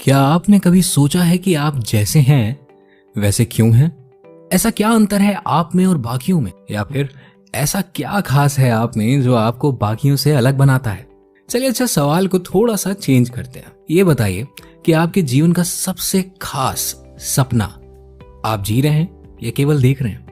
क्या आपने कभी सोचा है कि आप जैसे हैं वैसे क्यों हैं? ऐसा क्या अंतर है आप में और बाकियों में, या फिर ऐसा क्या खास है आप में जो आपको बाकियों से अलग बनाता है? चलिए अच्छा, सवाल को थोड़ा सा चेंज करते हैं। ये बताइए कि आपके जीवन का सबसे खास सपना आप जी रहे हैं या केवल देख रहे हैं?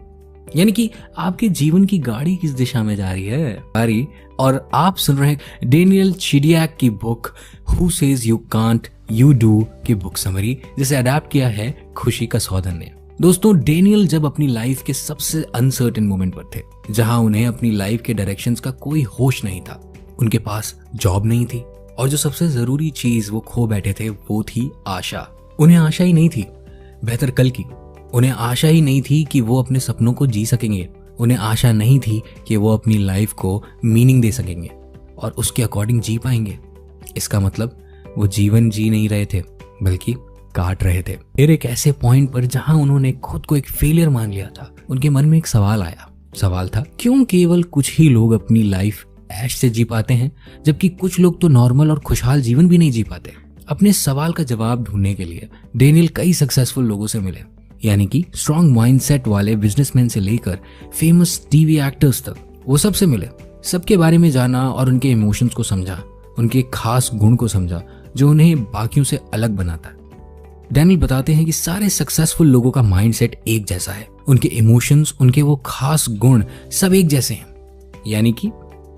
यानी कि आपके जीवन की गाड़ी किस दिशा में जा रही है? और आप सुन रहे हैं डेनियल चिडियाक की book who says you can't you do की बुक समरी, जिसे अडेप्ट किया है खुशी कसौदन ने। दोस्तों, डेनियल जब अपनी लाइफ के सबसे अनसर्टेन मोमेंट पर थे, जहां उन्हें अपनी लाइफ के डायरेक्शंस का कोई होश नहीं था, उनके पास जॉब नहीं थी, और जो सबसे जरूरी चीज वो खो बैठे थे वो थी आशा। उन्हें आशा ही नहीं थी बेहतर कल की। उन्हें आशा ही नहीं थी कि वो अपने सपनों को जी सकेंगे। उन्हें आशा नहीं थी कि वो अपनी लाइफ को मीनिंग दे सकेंगे और उसके अकॉर्डिंग जी पाएंगे। इसका मतलब वो जीवन जी नहीं रहे थे, बल्कि काट रहे थे। फिर एक ऐसे पॉइंट पर जहां उन्होंने खुद को एक फेलियर मान लिया था, उनके मन में एक सवाल आया। सवाल था, क्यों केवल कुछ ही लोग अपनी लाइफ ऐश से जी पाते हैं, जबकि कुछ लोग तो नॉर्मल और खुशहाल जीवन भी नहीं जी पाते? अपने सवाल का जवाब ढूंढने के लिए डेनियल कई सक्सेसफुल लोगों से मिले, यानी कि स्ट्रॉन्ग माइंडसेट वाले बिजनेसमैन से लेकर फेमस टीवी एक्टर्स तक। वो सबसे मिले, सबके बारे में जाना और उनके इमोशंस को समझा, उनके खास गुण को समझा जो उन्हें बाकियों से अलग बनाता है। डेनियल बताते हैं कि सारे सक्सेसफुल लोगों का माइंडसेट एक जैसा है, उनके इमोशंस, उनके वो खास गुण सब एक जैसे हैं। यानी कि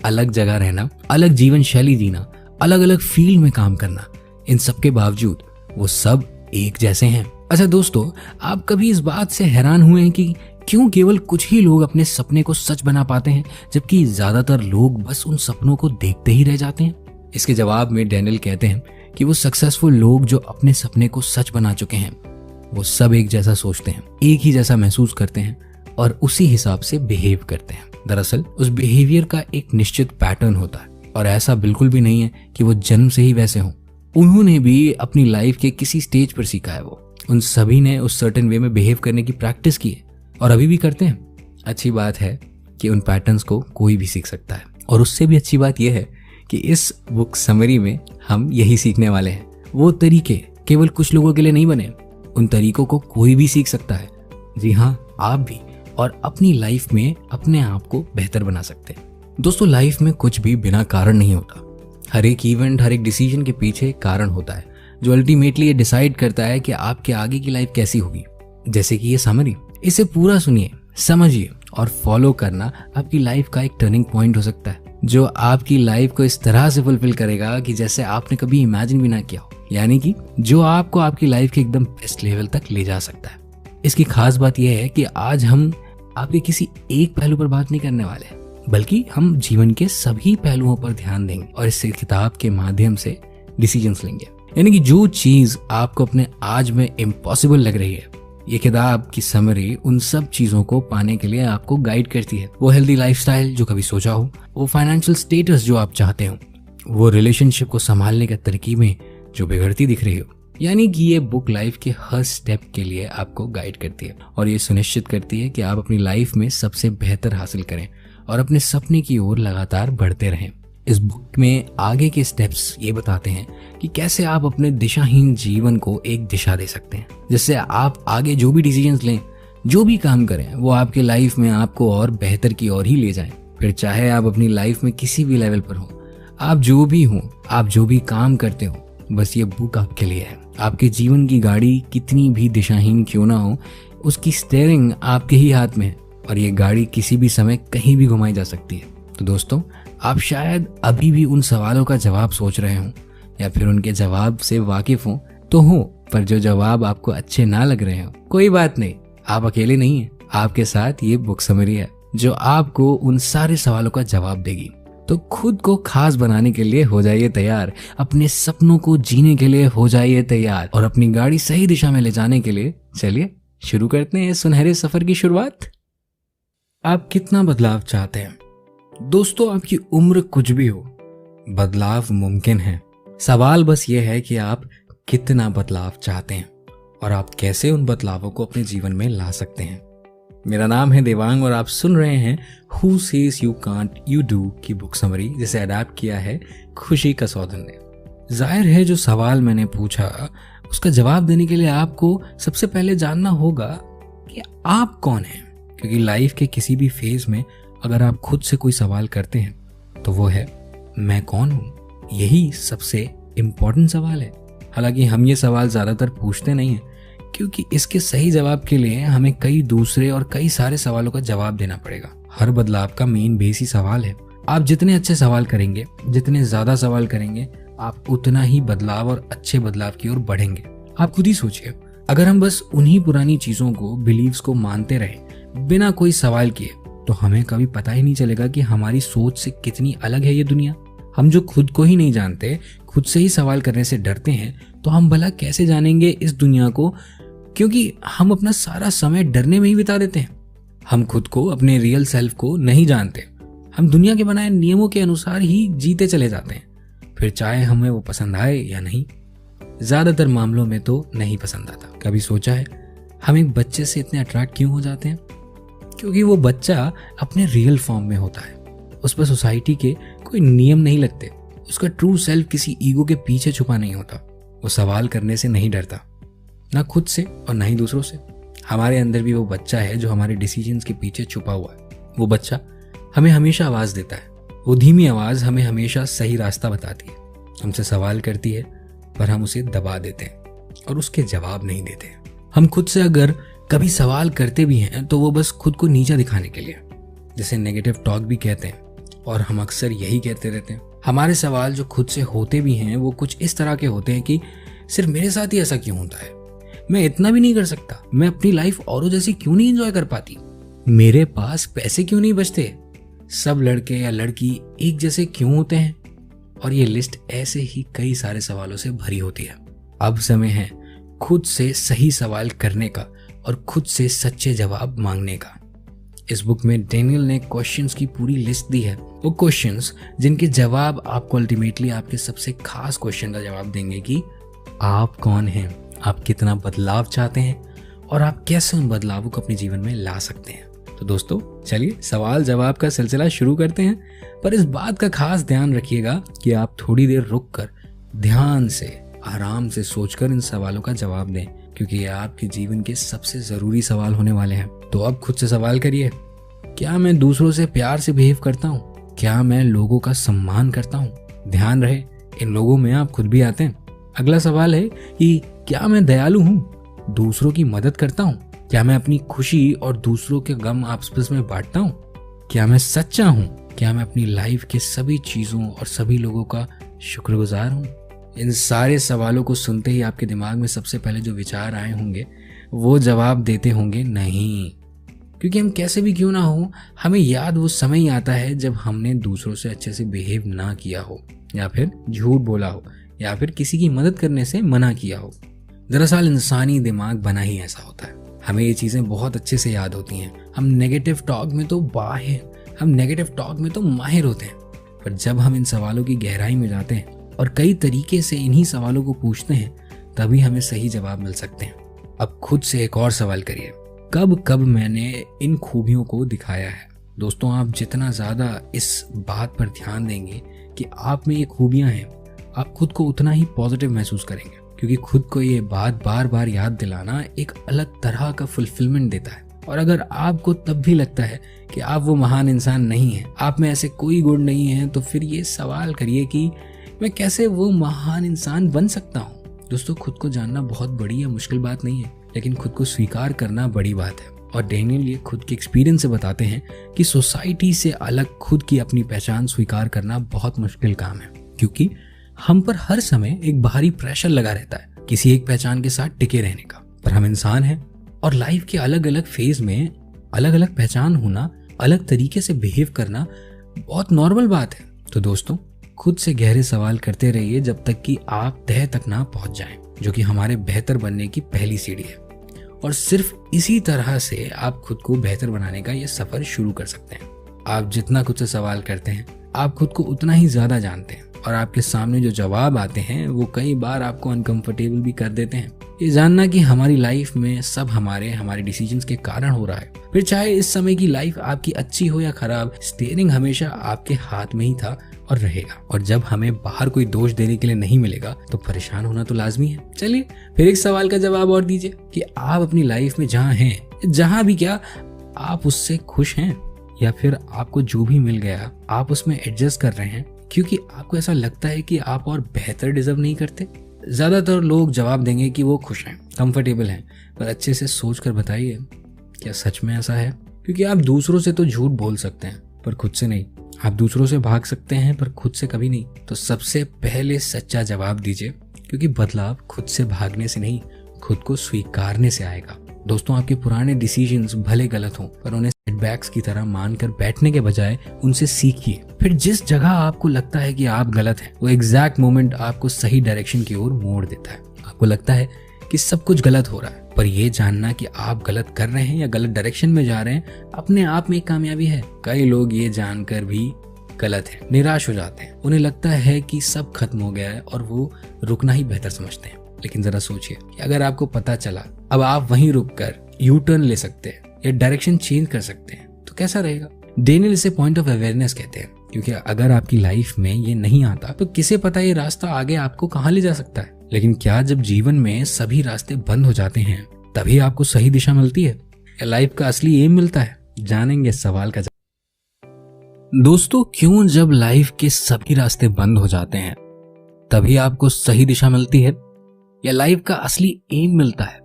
अलग जगह रहना, अलग जीवन शैली जीना, अलग अलग फील्ड में काम करना, इन सब के बावजूद वो सब एक जैसे हैं। अच्छा दोस्तों, आप कभी इस बात से हैरान हुए हैं कि क्यों केवल कुछ ही लोग अपने सपने को सच बना पाते हैं, जबकि ज्यादातर लोग बस उन सपनों को देखते ही रह जाते हैं? इसके जवाब में डेनियल कहते हैं कि वो सक्सेसफुल लोग जो अपने सपने को सच बना चुके हैं, वो सब एक जैसा सोचते हैं, एक ही जैसा महसूस करते हैं और उसी हिसाब से बिहेव करते हैं। दरअसल उस बिहेवियर का एक निश्चित पैटर्न होता है, और ऐसा बिल्कुल भी नहीं है कि वो जन्म से ही वैसे हों। उन्होंने भी अपनी लाइफ के किसी स्टेज पर सीखा है। वो उन सभी ने उस सर्टेन वे में बिहेव करने की प्रैक्टिस की है और अभी भी करते हैं। अच्छी बात है कि उन पैटर्न्स को कोई भी सीख सकता है, और उससे भी अच्छी बात यह है कि इस बुक समरी में हम यही सीखने वाले हैं। वो तरीके केवल कुछ लोगों के लिए नहीं बने, उन तरीकों को कोई भी सीख सकता है। जी हाँ, आप भी, और अपनी लाइफ में अपने आप को बेहतर बना सकते हैं। दोस्तों, लाइफ में कुछ भी बिना कारण नहीं होता। हर एक इवेंट, हर एक डिसीजन के पीछे कारण होता है, जो अल्टीमेटली ये डिसाइड करता है कि आपके आगे की लाइफ कैसी होगी। जैसे कि ये समरी, इसे पूरा सुनिए, समझिए और फॉलो करना आपकी लाइफ का एक टर्निंग पॉइंट हो सकता है, जो आपकी लाइफ को इस तरह से फुलफिल करेगा कि जैसे आपने कभी इमेजिन भी ना किया हो। यानी कि जो आपको आपकी लाइफ के एकदम बेस्ट लेवल तक ले जा सकता है। इसकी खास बात यह है कि आज हम आपके किसी एक पहलू पर बात नहीं करने वाले, बल्कि हम जीवन के सभी पहलुओं पर ध्यान देंगे और इस किताब के माध्यम से डिसीजंस लेंगे। यानी कि जो चीज आपको अपने आज में इम्पॉसिबल लग रही है, ये किताब की समरी उन सब चीजों को पाने के लिए आपको गाइड करती है। वो हेल्दी लाइफस्टाइल जो कभी सोचा हो, वो फाइनेंशियल स्टेटस जो आप चाहते हो, वो रिलेशनशिप को संभालने के तरकीबें जो बिगड़ती दिख रही हो। यानी कि ये बुक लाइफ के हर स्टेप के लिए आपको गाइड करती है और ये सुनिश्चित करती है कि आप अपनी लाइफ में सबसे बेहतर हासिल करें और अपने सपने की ओर लगातार बढ़ते रहें। इस बुक में आगे के स्टेप्स ये बताते हैं कि कैसे आप अपने दिशाहीन जीवन को एक दिशा दे सकते हैं, जिससे आप आगे जो भी डिसीजंस लें, जो भी काम करें, वो आपके लाइफ में आपको और बेहतर की ओर ही ले जाएं। फिर चाहे आप अपनी लाइफ में किसी भी लेवल पर हो, आप जो भी हो, आप जो भी काम करते हो, बस ये बुक आपके लिए है। आपके जीवन की गाड़ी कितनी भी दिशाहीन क्यों ना हो, उसकी स्टीयरिंग आपके ही हाथ में है और ये गाड़ी किसी भी समय कहीं भी घुमाई जा सकती है। तो दोस्तों, आप शायद अभी भी उन सवालों का जवाब सोच रहे हो या फिर उनके जवाब से वाकिफ हो तो हो, पर जो जवाब आपको अच्छे ना लग रहे हो, कोई बात नहीं, आप अकेले नहीं हैं। आपके साथ ये बुक समरी है जो आपको उन सारे सवालों का जवाब देगी। तो खुद को खास बनाने के लिए हो जाइए तैयार, अपने सपनों को जीने के लिए हो जाइए तैयार और अपनी गाड़ी सही दिशा में ले जाने के लिए चलिए शुरू करते हैं सुनहरे सफर की शुरुआत। आप कितना बदलाव चाहते हैं? दोस्तों, आपकी उम्र कुछ भी हो, बदलाव मुमकिन है। सवाल बस ये है कि आप कितना बदलाव चाहते हैं और आप कैसे उन बदलावों को अपने जीवन में ला सकते हैं। मेरा नाम है देवांग और आप सुन रहे हैं who says you can't you do की बुक समरी, जिसे अडेप्ट किया है खुशी कसौदन ने। जाहिर है जो सवाल मैंने पूछा उसका जवाब देने के लिए आपको सबसे पहले जानना होगा कि आप कौन हैं। क्योंकि लाइफ के किसी भी फेज में अगर आप खुद से कोई सवाल करते हैं तो वो है मैं कौन हूं। यही सबसे इम्पोर्टेंट सवाल है। हालांकि हम ये सवाल ज्यादातर पूछते नहीं हैं, क्योंकि इसके सही जवाब के लिए हमें कई दूसरे और कई सारे सवालों का जवाब देना पड़ेगा। हर बदलाव का मेन बेस ही सवाल है। आप जितने अच्छे सवाल करेंगे, जितने ज्यादा सवाल करेंगे, आप उतना ही बदलाव और अच्छे बदलाव की ओर बढ़ेंगे। आप खुद ही सोचिए, अगर हम बस उन्हीं पुरानी चीजों को, बिलीव्स को मानते रहे बिना कोई सवाल किए, तो हमें कभी पता ही नहीं चलेगा कि हमारी सोच से कितनी अलग है ये दुनिया। हम जो खुद को ही नहीं जानते, खुद से ही सवाल करने से डरते हैं, तो हम भला कैसे जानेंगे इस दुनिया को? क्योंकि हम अपना सारा समय डरने में ही बिता देते हैं। हम खुद को, अपने रियल सेल्फ को नहीं जानते। हम दुनिया के बनाए नियमों के अनुसार ही जीते चले जाते हैं, फिर चाहे हमें वो पसंद आए या नहीं। ज्यादातर मामलों में तो नहीं पसंद आता। कभी सोचा है हम एक बच्चे से इतने अट्रैक्ट क्यों हो जाते हैं? क्योंकि वो बच्चा अपने रियल फॉर्म में होता है। उस पर सोसाइटी के कोई नियम नहीं लगते। उसका ट्रू सेल्फ किसी ईगो के पीछे छुपा नहीं होता। वो सवाल करने से नहीं डरता, ना खुद से और ना ही दूसरों से। हमारे अंदर भी वो बच्चा है जो हमारे डिसीजंस के पीछे छुपा हुआ है। वो बच्चा हमें हमेशा आवाज देता है। वो धीमी आवाज हमें हमेशा सही रास्ता बताती है, हमसे सवाल करती है, पर हम उसे दबा देते हैं और उसके जवाब नहीं देते। हम खुद से अगर कभी सवाल करते भी हैं तो वो बस खुद को नीचा दिखाने के लिए, जिसे नेगेटिव टॉक भी कहते हैं। और हम अक्सर यही कहते रहते हैं। हमारे सवाल जो खुद से होते भी हैं वो कुछ इस तरह के होते हैं कि सिर्फ मेरे साथ ही ऐसा क्यों होता है? मैं इतना भी नहीं कर सकता? मैं अपनी लाइफ औरों जैसी क्यों नहीं एंजॉय कर पाती? मेरे पास पैसे क्यों नहीं बचते? सब लड़के या लड़की एक जैसे क्यों होते हैं? और ये लिस्ट ऐसे ही कई सारे सवालों से भरी होती है। अब समय है खुद से सही सवाल करने का और खुद से सच्चे जवाब मांगने का। इस बुक में डेनियल ने क्वेश्चंस की पूरी लिस्ट दी है। वो क्वेश्चंस जिनके जवाब आपको अल्टीमेटली आपके सबसे खास क्वेश्चन का जवाब देंगे कि आप कौन हैं, आप कितना बदलाव चाहते हैं और आप कैसे उन बदलावों को अपने जीवन में ला सकते हैं। तो दोस्तों चलिए सवाल जवाब का सिलसिला शुरू करते हैं। पर इस बात का खास ध्यान रखिएगा कि आप थोड़ी देर रुककर ध्यान से, आराम से सोचकर इन सवालों का जवाब दें, क्योंकि ये आपके जीवन के सबसे जरूरी सवाल होने वाले हैं। तो अब खुद से सवाल करिए, क्या मैं दूसरों से प्यार से बिहेव करता हूँ? क्या मैं लोगों का सम्मान करता हूँ? ध्यान रहे इन लोगों में आप खुद भी आते हैं। अगला सवाल है कि क्या मैं दयालु हूँ? दूसरों की मदद करता हूँ? क्या मैं अपनी खुशी और दूसरों के गम आपस में बांटता हूँ? क्या मैं सच्चा हूँ? क्या मैं अपनी लाइफ के सभी चीजों और सभी लोगों का शुक्रगुजार हूँ? इन सारे सवालों को सुनते ही आपके दिमाग में सबसे पहले जो विचार आए होंगे वो जवाब देते होंगे नहीं। क्योंकि हम कैसे भी क्यों ना हो, हमें याद वो समय ही आता है जब हमने दूसरों से अच्छे से बिहेव ना किया हो, या फिर झूठ बोला हो, या फिर किसी की मदद करने से मना किया हो। दरअसल इंसानी दिमाग बना ही ऐसा होता है। हमें ये चीजें बहुत अच्छे से याद होती हैं। हम नेगेटिव टॉक में तो माहिर होते हैं। पर जब हम इन सवालों की गहराई में जाते हैं और कई तरीके से इन्हीं सवालों को पूछते हैं, तभी हमें सही जवाब मिल सकते हैं। अब खुद से एक और सवाल करिए, कब कब मैंने इन खूबियों को दिखाया है? दोस्तों आप जितना ज्यादा इस बात पर ध्यान देंगे कि आप में ये खूबियां हैं, आप खुद को उतना ही पॉजिटिव महसूस करेंगे। क्योंकि खुद को ये बात बार बार याद दिलाना एक अलग तरह का फुलफिलमेंट देता है। और अगर आपको तब भी लगता है कि आप वो महान इंसान नहीं हैं, आप में ऐसे कोई गुण नहीं है, तो फिर ये सवाल करिए कि मैं कैसे वो महान इंसान बन सकता हूँ? दोस्तों खुद को जानना बहुत बड़ी या मुश्किल बात नहीं है, लेकिन खुद को स्वीकार करना बड़ी बात है। और डेनियल ये खुद के एक्सपीरियंस से बताते हैं कि सोसाइटी से अलग खुद की अपनी पहचान स्वीकार करना बहुत मुश्किल काम है। क्योंकि हम पर हर समय एक बाहरी प्रेशर लगा रहता है किसी एक पहचान के साथ टिके रहने का। पर हम इंसान हैं और लाइफ के अलग अलग फेज में अलग अलग पहचान होना, अलग तरीके से बिहेव करना बहुत नॉर्मल बात है। तो दोस्तों खुद से गहरे सवाल करते रहिए जब तक कि आप तह तक ना पहुंच जाएं, जो कि हमारे बेहतर बनने की पहली सीढ़ी है। और सिर्फ इसी तरह से आप खुद को बेहतर बनाने का ये सफर शुरू कर सकते हैं। आप जितना खुद से सवाल करते हैं, आप खुद को उतना ही ज्यादा जानते हैं। और आपके सामने जो जवाब आते हैं वो कई बार आपको अनकंफर्टेबल भी कर देते हैं। ये जानना कि हमारी लाइफ में सब हमारे डिसीजंस के कारण हो रहा है। फिर चाहे इस समय की लाइफ आपकी अच्छी हो या खराब, स्टीयरिंग हमेशा आपके हाथ में ही था और रहेगा। और जब हमें बाहर कोई दोष देने के लिए नहीं मिलेगा तो परेशान होना तो लाजमी है। चलिए फिर एक सवाल का जवाब और दीजिए कि आप अपनी लाइफ में जहाँ हैं, जहाँ भी, क्या आप उससे खुश हैं, या फिर आपको जो भी मिल गया आप उसमें एडजस्ट कर रहे हैं क्योंकि आपको ऐसा लगता है कि आप और बेहतर डिजर्व नहीं करते। ज्यादातर लोग जवाब देंगे कि वो खुश हैं, कंफर्टेबल हैं, पर अच्छे से सोच कर बताइए क्या सच में ऐसा है? क्योंकि आप दूसरों से तो झूठ बोल सकते हैं पर खुद से नहीं। आप दूसरों से भाग सकते हैं पर खुद से कभी नहीं। तो सबसे पहले सच्चा जवाब दीजिए, क्योंकि बदलाव खुद से भागने से नहीं, खुद को स्वीकारने से आएगा। दोस्तों, आपके पुराने डिसीजंस भले गलत हों पर उन्हें सेटबैक्स की तरह मानकर बैठने के बजाय उनसे सीखिए। फिर जिस जगह आपको लगता है कि आप गलत हैं, वो एग्जैक्ट मोमेंट आपको सही डायरेक्शन की ओर मोड़ देता है। आपको लगता है कि सब कुछ गलत हो रहा है, पर यह जानना कि आप गलत कर रहे हैं या गलत डायरेक्शन में जा रहे हैं अपने आप में एक कामयाबी है। कई लोग ये जानकर भी गलत है निराश हो जाते हैं। उन्हें लगता है कि सब खत्म हो गया है और वो रुकना ही बेहतर समझते हैं। लेकिन जरा सोचिए कि अगर आपको पता चला अब आप वहीं रुककर यू टर्न ले सकते हैं या डायरेक्शन चेंज कर सकते हैं तो कैसा रहेगा? डेनियल इसे पॉइंट ऑफ अवेयरनेस कहते हैं, क्योंकि अगर आपकी लाइफ में ये नहीं आता तो किसे पता ये रास्ता आगे आपको कहाँ ले जा सकता है। लेकिन क्या जब जीवन में सभी रास्ते बंद हो जाते हैं तभी आपको सही दिशा मिलती है या लाइफ का असली एम मिलता है? जानेंगे सवाल का जवाब। दोस्तों, क्यों जब लाइफ के सभी रास्ते बंद हो जाते हैं तभी आपको सही दिशा मिलती है या लाइफ का असली एम मिलता है?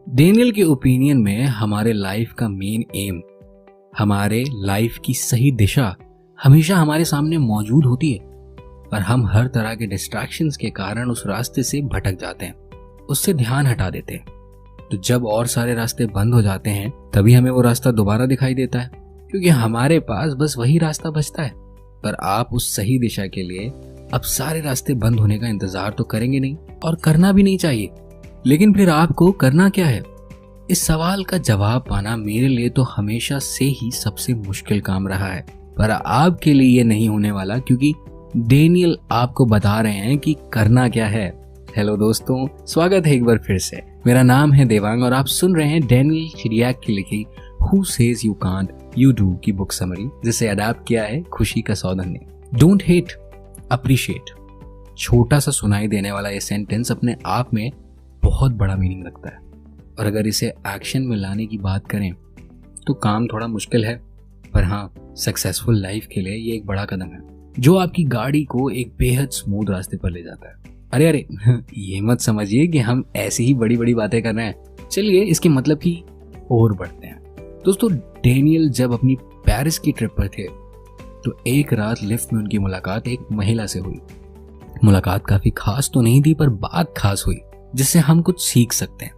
डेनियल के ओपिनियन में हमारे लाइफ का मेन एम, हमारे लाइफ की सही दिशा हमेशा हमारे सामने मौजूद होती है, पर हम हर तरह के डिस्ट्रैक्शंस के कारण उस रास्ते से भटक जाते हैं, उससे ध्यान हटा देते हैं। तो जब और सारे रास्ते बंद हो जाते हैं तभी हमें वो रास्ता दोबारा दिखाई देता है, क्योंकि हमारे पास बस वही रास्ता बचता है। पर आप उस सही दिशा के लिए अब सारे रास्ते बंद होने का इंतजार तो करेंगे नहीं और करना भी नहीं चाहिए। लेकिन फिर आपको करना क्या है? इस सवाल का जवाब पाना मेरे लिए तो हमेशा से ही सबसे मुश्किल काम रहा है, पर आपके लिए ये नहीं होने वाला, क्योंकि डेनियल आपको बता रहे हैं कि करना क्या है। हेलो दोस्तों, स्वागत है एक बार फिर से। मेरा नाम है देवांग और आप सुन रहे हैं डेनियल चिडियाक की लिखी who says you can't you do की बुक समरी, जिसे अडैप्ट किया है खुशी कसौदन ने। Don't hate, appreciate. छोटा सा सुनाई देने वाला ये सेंटेंस अपने आप में बहुत बड़ा मीनिंग रखता है, और अगर इसे एक्शन में लाने की बात करें तो काम थोड़ा मुश्किल है, पर हाँ, सक्सेसफुल लाइफ के लिए ये एक बड़ा कदम है जो आपकी गाड़ी को एक बेहद स्मूथ रास्ते पर ले जाता है। अरे ये मत समझिए कि हम ऐसी ही बड़ी बड़ी बातें कर रहे हैं। चलिए इसके मतलब की और बढ़ते हैं। दोस्तों, डेनियल जब अपनी पेरिस की ट्रिप पर थे तो एक रात लिफ्ट में उनकी मुलाकात एक महिला से हुई। मुलाकात काफी खास तो नहीं थी, पर बात खास हुई जिससे हम कुछ सीख सकते हैं।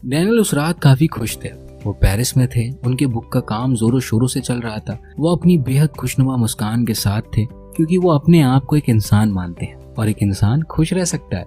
डेनियल उस रात काफी खुश थे। वो पेरिस में थे, उनके बुक का काम जोरों शोरों से चल रहा था। वो अपनी बेहद खुशनुमा मुस्कान के साथ थे, क्योंकि वो अपने आप को एक इंसान मानते हैं और एक इंसान खुश रह सकता है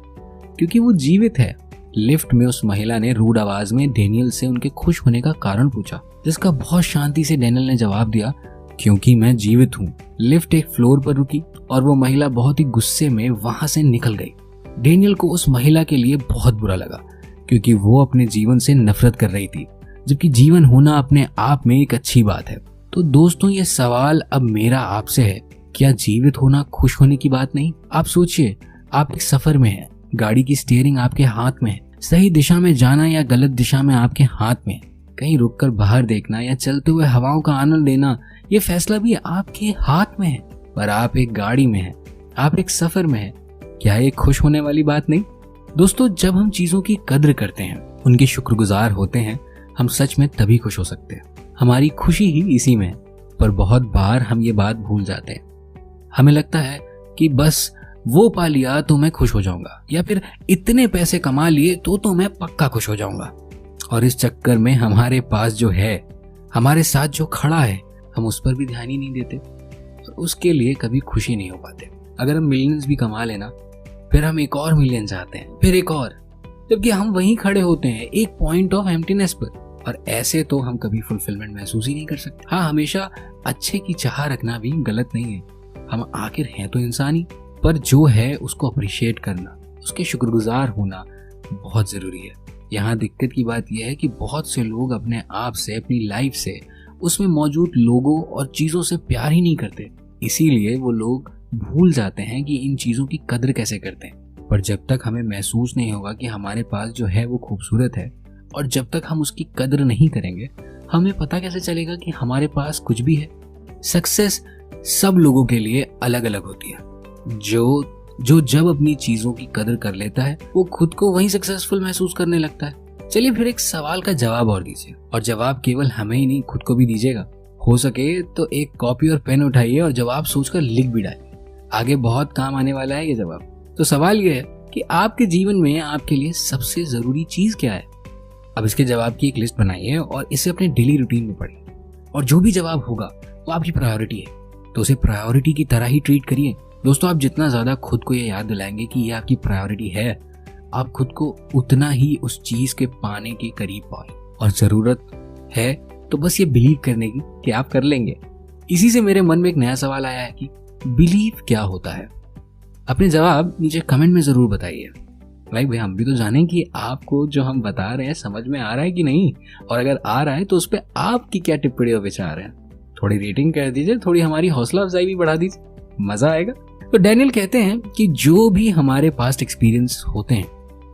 क्योंकि वो जीवित है। लिफ्ट में उस महिला ने रूड आवाज में डेनियल से उनके खुश होने का कारण पूछा, जिसका बहुत शांति से डेनियल ने जवाब दिया, क्योंकि मैं जीवित हूँ। लिफ्ट एक फ्लोर पर रुकी और वो महिला बहुत ही गुस्से में वहां से निकल गई। डेनियल को उस महिला के लिए बहुत बुरा लगा, क्योंकि वो अपने जीवन से नफरत कर रही थी, जबकि जीवन होना अपने आप में एक अच्छी बात है। तो दोस्तों, ये सवाल अब मेरा आपसे है, क्या जीवित होना खुश होने की बात नहीं? आप सोचिए, आप एक सफर में हैं, गाड़ी की स्टीयरिंग आपके हाथ में है, सही दिशा में जाना या गलत दिशा में आपके हाथ में है, कहीं रुककर बाहर देखना या चलते हुए हवाओं का आनंद लेना, ये फैसला भी आपके हाथ में है। पर आप एक गाड़ी में हैं, आप एक सफर में हैं, क्या ये खुश होने वाली बात नहीं? दोस्तों, जब हम चीजों की कद्र करते हैं, उनके शुक्रगुजार होते हैं, हम सच में तभी खुश हो सकते हैं। हमारी खुशी ही इसी में है। पर बहुत बार हम ये बात भूल जाते हैं। हमें लगता है कि बस वो पा लिया तो मैं खुश हो जाऊंगा, या फिर इतने पैसे कमा लिए तो मैं पक्का खुश हो जाऊंगा। और इस चक्कर में हमारे पास जो है, हमारे साथ जो खड़ा है, हम उस पर भी ध्यान ही नहीं देते और उसके लिए कभी खुशी नहीं हो पाते। अगर हम मिलियंस भी कमा लेना, फिर हम एक और मिलियन चाहते हैं, फिर एक और, जबकि हम वहीं खड़े होते हैं एक पॉइंट ऑफ एम्प्टीनेस पर। और ऐसे तो हम कभी फुलफिलमेंट महसूस ही नहीं कर सकते। हाँ, हमेशा अच्छे की चाह रखना भी गलत नहीं है। हम आखिर हैं तो इंसान ही, पर जो है उसको अप्रिशिएट करना, उसके शुक्रगुजार होना बहुत जरूरी है। यहाँ दिक्कत की बात यह है कि बहुत से लोग अपने आप से, अपनी लाइफ से, उसमें मौजूद लोगों और चीजों से प्यार ही नहीं करते। इसीलिए वो लोग भूल जाते हैं कि इन चीज़ों की कदर कैसे करते हैं। पर जब तक हमें महसूस नहीं होगा कि हमारे पास जो है वो खूबसूरत है, और जब तक हम उसकी कदर नहीं करेंगे, हमें पता कैसे चलेगा कि हमारे पास कुछ भी है। सक्सेस सब लोगों के लिए अलग अलग होती है। जो जब अपनी चीजों की कदर कर लेता है, वो खुद को वही सक्सेसफुल महसूस करने लगता है। चलिए फिर एक सवाल का जवाब और दीजिए, और जवाब केवल हमें ही नहीं, खुद को भी दीजिएगा। हो सके तो एक कॉपी और पेन उठाइए और जवाब सोचकर लिख भी डालिए। आगे बहुत काम आने वाला है ये जवाब। तो सवाल ये है कि आपके जीवन में आपके लिए सबसे जरूरी चीज क्या है। अब इसके जवाब की एक लिस्ट बनाइए और इसे अपने डेली रूटीन में पढ़िए, और जो भी जवाब होगा वो आपकी प्रायोरिटी है, तो उसे प्रायोरिटी की तरह ही ट्रीट करिए। दोस्तों, आप जितना ज्यादा खुद को ये याद दिलाएंगे कि ये आपकी प्रायोरिटी है, आप खुद को उतना ही उस चीज के पाने के करीब पाए। और जरूरत है तो बस ये बिलीव करने की कि आप कर लेंगे। इसी से मेरे मन में एक नया सवाल आया है कि बिलीव क्या होता है। अपने जवाब नीचे कमेंट में जरूर बताइए। भाई हम भी तो जाने कि आपको जो हम बता रहे हैं समझ में आ रहा है कि नहीं, और अगर आ रहा है तो उस पर आपकी क्या टिप्पणी और विचार है। थोड़ी रेटिंग कर दीजिए, थोड़ी हमारी हौसला अफजाई भी बढ़ा दीजिए, मजा आएगा। तो डैनियल कहते हैं कि जो भी हमारे पास्ट एक्सपीरियंस होते हैं,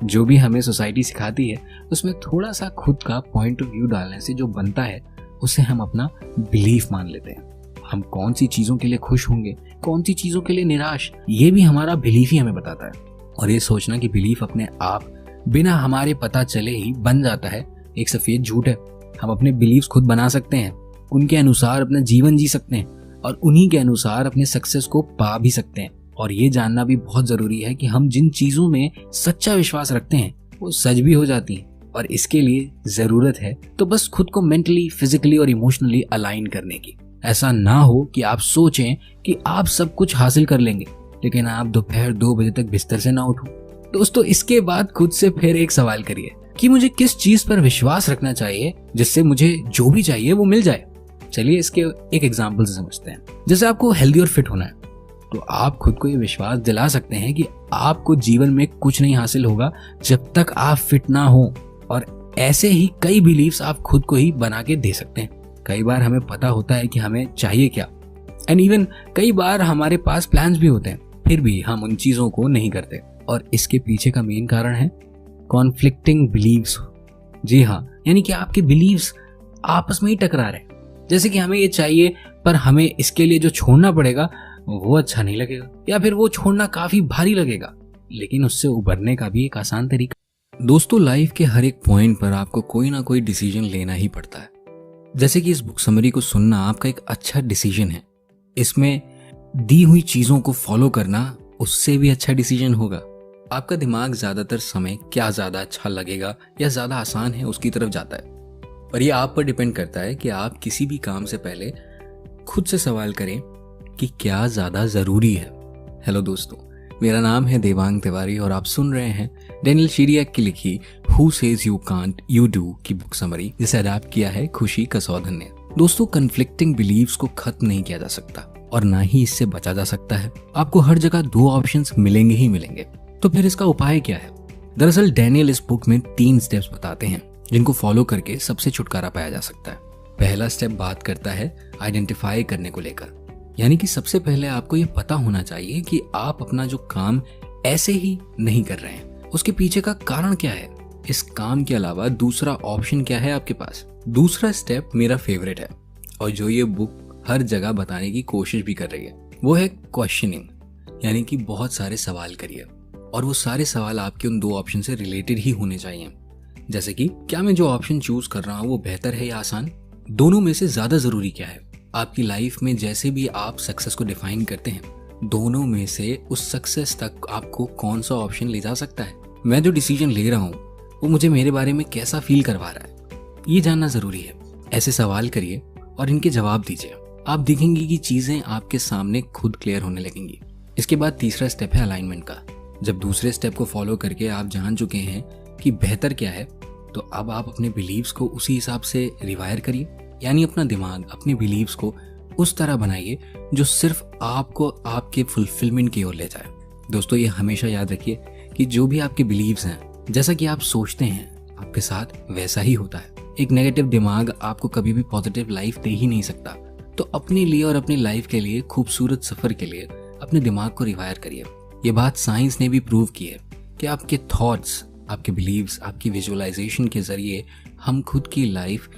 जो भी हमें सोसाइटी सिखाती है, उसमें थोड़ा सा खुद का पॉइंट ऑफ व्यू डालने से जो बनता है उसे हम अपना बिलीफ मान लेते हैं। हम कौन सी चीजों के लिए खुश होंगे, कौन सी चीजों के लिए निराश, ये भी हमारा बिलीफ ही हमें बताता है। और ये सोचना कि बिलीफ अपने आप बिना हमारे पता चले ही बन जाता है, एक सफेद झूठ है। हम अपने बिलीव्स खुद बना सकते हैं, उनके अनुसार अपना जीवन जी सकते हैं, और उन्हीं के अनुसार अपने सक्सेस को पा भी सकते हैं। और ये जानना भी बहुत जरूरी है कि हम जिन चीजों में सच्चा विश्वास रखते हैं वो सच भी हो जाती हैं। और इसके लिए जरूरत है तो बस खुद को मेंटली, फिजिकली और इमोशनली अलाइन करने की। ऐसा ना हो कि आप सोचें कि आप सब कुछ हासिल कर लेंगे, लेकिन आप दोपहर 2 बजे तक बिस्तर से ना उठो। दोस्तों, इसके बाद खुद से फिर एक सवाल करिए कि मुझे किस चीज पर विश्वास रखना चाहिए जिससे मुझे जो भी चाहिए वो मिल जाए। चलिए इसके एक एग्जांपल से समझते हैं। जैसे आपको हेल्दी और फिट होना है, तो आप खुद को ये विश्वास दिला सकते हैं कि आपको जीवन में कुछ नहीं हासिल होगा जब तक आप फिट ना हो। और ऐसे ही कई बिलीव्स आप खुद को ही बना के दे सकते हैं। कई बार हमें पता होता है कि हमें चाहिए क्या, एंड इवन कई बार हमारे पास प्लान्स भी होते हैं, फिर भी हम उन चीजों को नहीं करते। और इसके पीछे का मेन कारण है कॉन्फ्लिक्टिंग बिलीव्स। जी हाँ, यानी कि आपके बिलीव्स आपस में ही टकरा रहे हैं। जैसे कि हमें ये चाहिए पर हमें इसके लिए जो छोड़ना पड़ेगा वो अच्छा नहीं लगेगा, या फिर वो छोड़ना काफी भारी लगेगा। लेकिन उससे उबरने का भी एक आसान तरीका। दोस्तों, लाइफ के हर एक पॉइंट पर आपको कोई ना कोई डिसीजन लेना ही पड़ता है। जैसे कि इस बुक समरी को सुनना आपका एक अच्छा डिसीजन है। इसमें दी हुई चीजों को फॉलो करना उससे भी अच्छा डिसीजन होगा। आपका दिमाग ज्यादातर समय क्या ज्यादा अच्छा लगेगा या ज्यादा आसान है उसकी तरफ जाता है। और ये आप पर डिपेंड करता है कि आप किसी भी काम से पहले खुद से सवाल करें कि क्या ज्यादा जरूरी है। हेलो दोस्तों, मेरा नाम है देवांग तिवारी और आप सुन रहे हैं डैनियल शिरियक की लिखी who says you can't you do की बुक समरी, जिसे अडैप्ट किया है खुशी कसौधन ने। दोस्तों, कन्फ्लिक्टिंग बिलीव्स को खत्म नहीं किया जा सकता और ना ही इससे बचा जा सकता है। आपको हर जगह 2 ऑप्शंस मिलेंगे ही मिलेंगे। तो फिर इसका उपाय क्या है? दरअसल डैनियल इस बुक में 3 स्टेप्स बताते हैं जिनको फॉलो करके सबसे छुटकारा पाया जा सकता है। पहला स्टेप बात करता है आइडेंटिफाई करने को लेकर, यानी कि सबसे पहले आपको ये पता होना चाहिए कि आप अपना जो काम ऐसे ही नहीं कर रहे हैं, उसके पीछे का कारण क्या है। इस काम के अलावा दूसरा ऑप्शन क्या है आपके पास। दूसरा स्टेप मेरा फेवरेट है और जो ये बुक हर जगह बताने की कोशिश भी कर रही है, वो है क्वेश्चनिंग, यानी कि बहुत सारे सवाल करिए और वो सारे सवाल आपके उन 2 ऑप्शन से रिलेटेड ही होने चाहिए। जैसे कि क्या मैं जो ऑप्शन चूज कर रहा हूँ वो बेहतर है या आसान, दोनों में से ज्यादा जरूरी क्या है। आपकी लाइफ में जैसे भी आप सक्सेस को डिफाइन करते हैं, दोनों में से उस सक्सेस तक आपको कौन सा ऑप्शन ले जा सकता है। मैं जो डिसीजन ले रहा हूँ वो मुझे मेरे बारे में कैसा फील करवा रहा है, ये जानना जरूरी है। ऐसे सवाल करिए और इनके जवाब दीजिए। आप देखेंगे कि चीजें आपके सामने खुद क्लियर होने लगेंगी। इसके बाद तीसरा स्टेप है अलाइनमेंट का। जब दूसरे स्टेप को फॉलो करके आप जान चुके हैं कि बेहतर क्या है, तो अब आप अपने बिलीव्स को उसी हिसाब से रिवायर करिए, यानी अपना दिमाग, अपने बिलीव्स को उस तरह बनाइए जो सिर्फ आपको आपके फुलफिलमेंट की ओर ले जाए। दोस्तों, ये हमेशा याद रखिए कि जो भी आपके बिलीव्स हैं, जैसा कि आप सोचते हैं आपके साथ वैसा ही होता है। एक नेगेटिव दिमाग आपको कभी भी पॉजिटिव लाइफ दे ही नहीं सकता। तो अपने लिए और अपनी लाइफ के लिए, खूबसूरत सफर के लिए अपने दिमाग को रिवायर करिए। ये बात साइंस ने भी प्रूव की है कि आपके थॉट्स, आपके बिलीव्स, आपकी विजुअलाइजेशन के जरिए हम खुद की लाइफ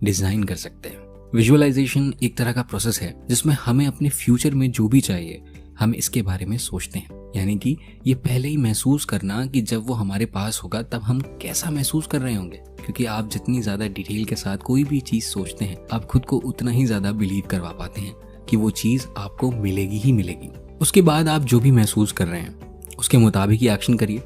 डिजाइन कर सकते हैं। विजुअलाइजेशन एक तरह का प्रोसेस है जिसमें हमें अपने फ्यूचर में जो भी चाहिए हम इसके बारे में सोचते हैं। यानी कि ये पहले ही महसूस करना कि जब वो हमारे पास होगा तब हम कैसा महसूस कर रहे होंगे। क्योंकि आप जितनी ज्यादा डिटेल के साथ कोई भी चीज सोचते हैं, आप खुद को उतना ही ज्यादा बिलीव करवा पाते हैं कि वो चीज आपको मिलेगी ही मिलेगी। उसके बाद आप जो भी महसूस कर रहे हैं उसके मुताबिक ही एक्शन करिए।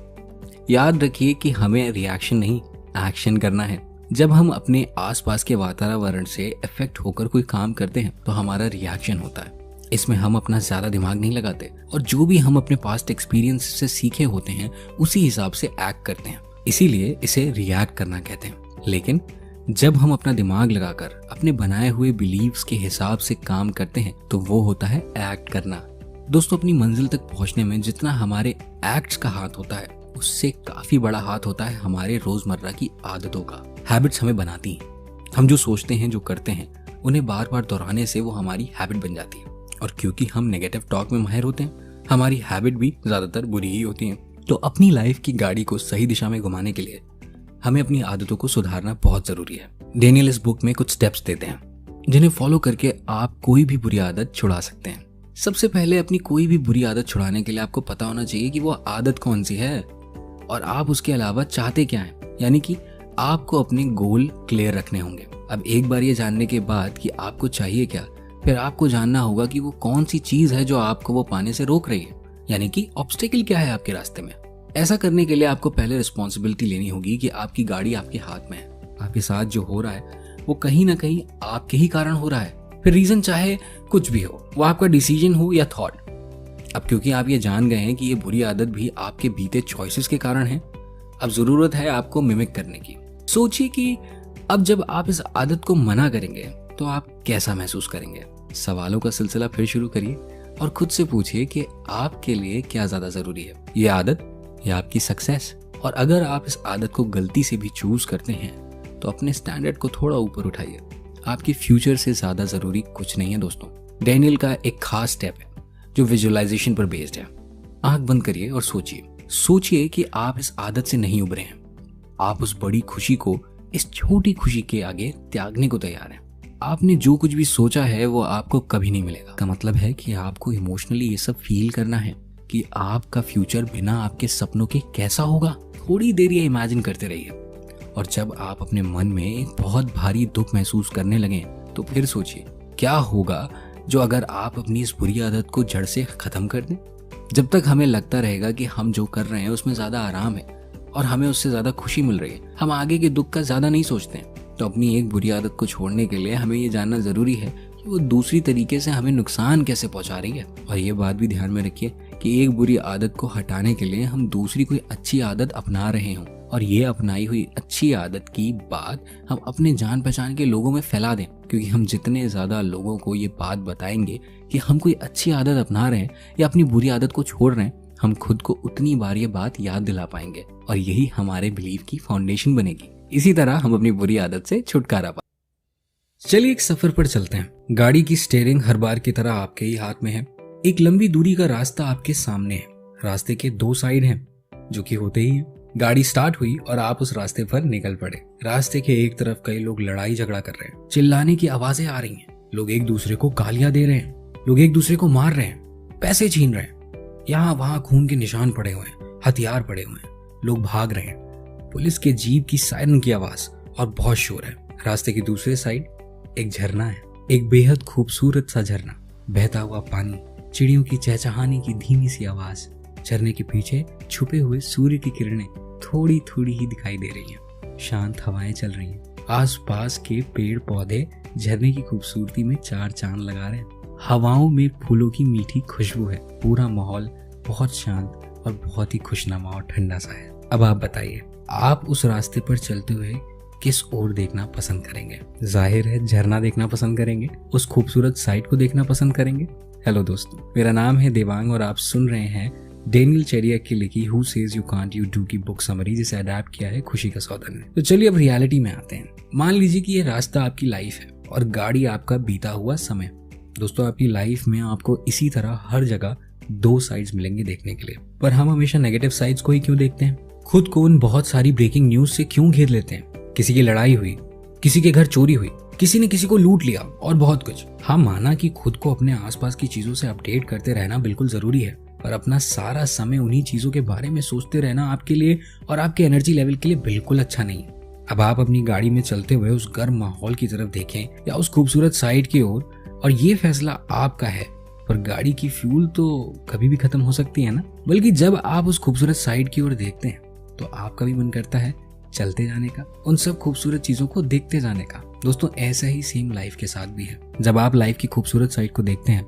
याद रखिए कि हमें रिएक्शन नहीं, एक्शन करना है। जब हम अपने आसपास के वातावरण से इफेक्ट होकर कोई काम करते हैं तो हमारा रिएक्शन होता है। इसमें हम अपना ज्यादा दिमाग नहीं लगाते और जो भी हम अपने पास्ट एक्सपीरियंस से सीखे होते हैं उसी हिसाब से एक्ट करते हैं। इसीलिए इसे रिएक्ट करना कहते हैं। लेकिन जब हम अपना दिमाग लगाकर अपने बनाए हुए बिलीव्स के हिसाब से काम करते हैं तो वो होता है एक्ट करना। दोस्तों, अपनी मंजिल तक पहुंचने में जितना हमारे एक्ट्स का हाथ होता है उससे काफी बड़ा हाथ होता है हमारे रोजमर्रा की आदतों का। हैबिट्स हमें बनाती हैं। हम जो सोचते हैं, जो करते हैं, उन्हें बार बार दोहराने से वो हमारी हैबिट बन जाती है। और क्योंकि हम नेगेटिव टॉक में माहिर होते हैं, हमारी हैबिट भी ज्यादातर बुरी ही होती हैं। तो अपनी लाइफ की गाड़ी को सही दिशा में घुमाने के लिए हमें अपनी आदतों को सुधारना बहुत जरूरी है। डेनियल इस बुक में कुछ स्टेप्स देते हैं जिन्हें फॉलो करके आप कोई भी बुरी आदत छुड़ा सकते हैं। सबसे पहले अपनी कोई भी बुरी आदत छुड़ाने के लिए आपको पता होना चाहिए कि वो आदत कौन सी है और आप उसके अलावा चाहते क्या हैं। यानी कि आपको अपने गोल क्लियर रखने होंगे। अब एक बार ये जानने के बाद कि आपको चाहिए क्या, फिर आपको जानना होगा कि वो कौन सी चीज है जो आपको वो पाने से रोक रही है। यानी कि ऑब्स्टेकल क्या है आपके रास्ते में। ऐसा करने के लिए आपको पहले रिस्पॉन्सिबिलिटी लेनी होगी कि आपकी गाड़ी आपके हाथ में है। आपके साथ जो हो रहा है वो कहीं ना कहीं आपके ही कारण हो रहा है। फिर रीजन चाहे कुछ भी हो, वो आपका डिसीजन हो या थॉट। अब क्योंकि आप ये जान गए हैं कि ये बुरी आदत भी आपके बीते चॉइसेस के कारण है, अब जरूरत है आपको मिमिक करने की। सोचिए कि अब जब आप इस आदत को मना करेंगे तो आप कैसा महसूस करेंगे। सवालों का सिलसिला फिर शुरू करिए और खुद से पूछिए कि आपके लिए क्या ज्यादा जरूरी है, ये आदत या आपकी सक्सेस। और अगर आप इस आदत को गलती से भी चूज करते हैं तो अपने स्टैंडर्ड को थोड़ा ऊपर उठाइए। आपकी फ्यूचर से ज्यादा जरूरी कुछ नहीं है दोस्तों। डेनियल का एक खास स्टेप है जो विजुअलाइजेशन पर बेस्ड है। आंख बंद करिए और सोचिए कि आप इस आदत से नहीं उभरे हैं। आप उस बड़ी खुशी को इस छोटी खुशी के आगे त्यागने को तैयार हैं। आपने जो कुछ भी सोचा है वो आपको कभी नहीं मिलेगा। का मतलब है कि आपको इमोशनली ये सब फील करना है कि आपका फ्यूचर बिना आपके सपनों के कैसा होगा। थोड़ी देर ये इमेजिन करते रहिए और जब आप अपने मन में एक बहुत भारी दुख महसूस करने लगे तो फिर सोचिए क्या होगा जो अगर आप अपनी इस बुरी आदत को जड़ से खत्म कर दें। जब तक हमें लगता रहेगा कि हम जो कर रहे हैं उसमें ज्यादा आराम है और हमें उससे ज्यादा खुशी मिल रही है, हम आगे के दुख का ज्यादा नहीं सोचते हैं। तो अपनी एक बुरी आदत को छोड़ने के लिए हमें ये जानना जरूरी है कि वो दूसरी तरीके से हमें नुकसान कैसे पहुंचा रही है। और ये बात भी ध्यान में रखिए कि एक बुरी आदत को हटाने के लिए हम दूसरी कोई अच्छी आदत अपना रहे हों और ये अपनाई हुई अच्छी आदत की बात हम अपने जान पहचान के लोगों में फैला दें। क्योंकि हम जितने ज्यादा लोगों को ये बात बताएंगे कि हम कोई अच्छी आदत अपना रहे हैं या अपनी बुरी आदत को छोड़ रहे हैं, हम खुद को उतनी बार ये बात याद दिला पाएंगे और यही हमारे बिलीव की फाउंडेशन बनेगी। इसी तरह हम अपनी बुरी आदत से छुटकारा पाएंगे। चलिए एक सफर पर चलते हैं। गाड़ी की स्टीयरिंग हर बार की तरह आपके ही हाथ में है। एक लंबी दूरी का रास्ता आपके सामने है। रास्ते के दो साइड हैं जो कि होते ही हैं। गाड़ी स्टार्ट हुई और आप उस रास्ते पर निकल पड़े। रास्ते के एक तरफ कई लोग लड़ाई झगड़ा कर रहे हैं, चिल्लाने की आवाजें आ रही हैं, लोग एक दूसरे को गालियां दे रहे हैं, लोग एक दूसरे को मार रहे हैं, पैसे छीन रहे हैं। यहाँ वहां खून के निशान पड़े हुए हैं, हथियार पड़े हुए हैं, लोग भाग रहे हैं। पुलिस के जीप की सायरन की आवाज और बहुत शोर है। रास्ते की दूसरे साइड एक झरना है, एक बेहद खूबसूरत सा झरना, बहता हुआ पानी, चिड़ियों की चहचहाने की धीमी सी आवाज। झरने के पीछे छुपे हुए सूर्य की किरणें थोड़ी थोड़ी ही दिखाई दे रही हैं। शांत हवाएं चल रही हैं। आसपास के पेड़ पौधे झरने की खूबसूरती में चार चांद लगा रहे हैं। हवाओं में फूलों की मीठी खुशबू है। पूरा माहौल बहुत शांत और बहुत ही खुशनुमा और ठंडा सा है। अब आप बताइए, आप उस रास्ते पर चलते हुए किस ओर देखना पसंद करेंगे? जाहिर है झरना देखना पसंद करेंगे, उस खूबसूरत साइट को देखना पसंद करेंगे। हेलो दोस्तों, मेरा नाम है देवांग और आप सुन रहे हैं डेनियल चेरियाक की लिखी who says you can't you do की बुक समरी, जिसे अडैप्ट किया है खुशी का सौदा ने। तो चलिए अब रियलिटी में आते हैं। मान लीजिए कि ये रास्ता आपकी लाइफ है और गाड़ी आपका बीता हुआ समय। दोस्तों, आपकी लाइफ में आपको इसी तरह हर जगह दो साइड्स मिलेंगे देखने के लिए, पर हम हमेशा नेगेटिव साइड्स को ही क्यों देखते हैं? खुद को उन बहुत सारी ब्रेकिंग न्यूज से क्यों घेर लेते हैं? किसी की लड़ाई हुई, किसी के घर चोरी हुई, किसी ने किसी को लूट लिया और बहुत कुछ। हाँ, माना कि खुद को अपने आसपास की चीजों से अपडेट करते रहना बिल्कुल जरूरी है, पर अपना सारा समय उन्हीं चीजों के बारे में सोचते रहना आपके लिए और आपके एनर्जी लेवल के लिए बिल्कुल अच्छा नहीं है। अब आप अपनी गाड़ी में चलते हुए उस गर्म माहौल की तरफ देखें या उस खूबसूरत साइड की ओर, और ये फैसला आपका है, पर गाड़ी की फ्यूल तो कभी भी खत्म हो सकती है ना। बल्कि जब आप उस खूबसूरत साइड की ओर देखते हैं तो आपका भी मन करता है चलते जाने का, उन सब खूबसूरत चीजों को देखते जाने का। दोस्तों, ऐसा ही सेम लाइफ के साथ भी है। जब आप लाइफ की खूबसूरत साइड को देखते हैं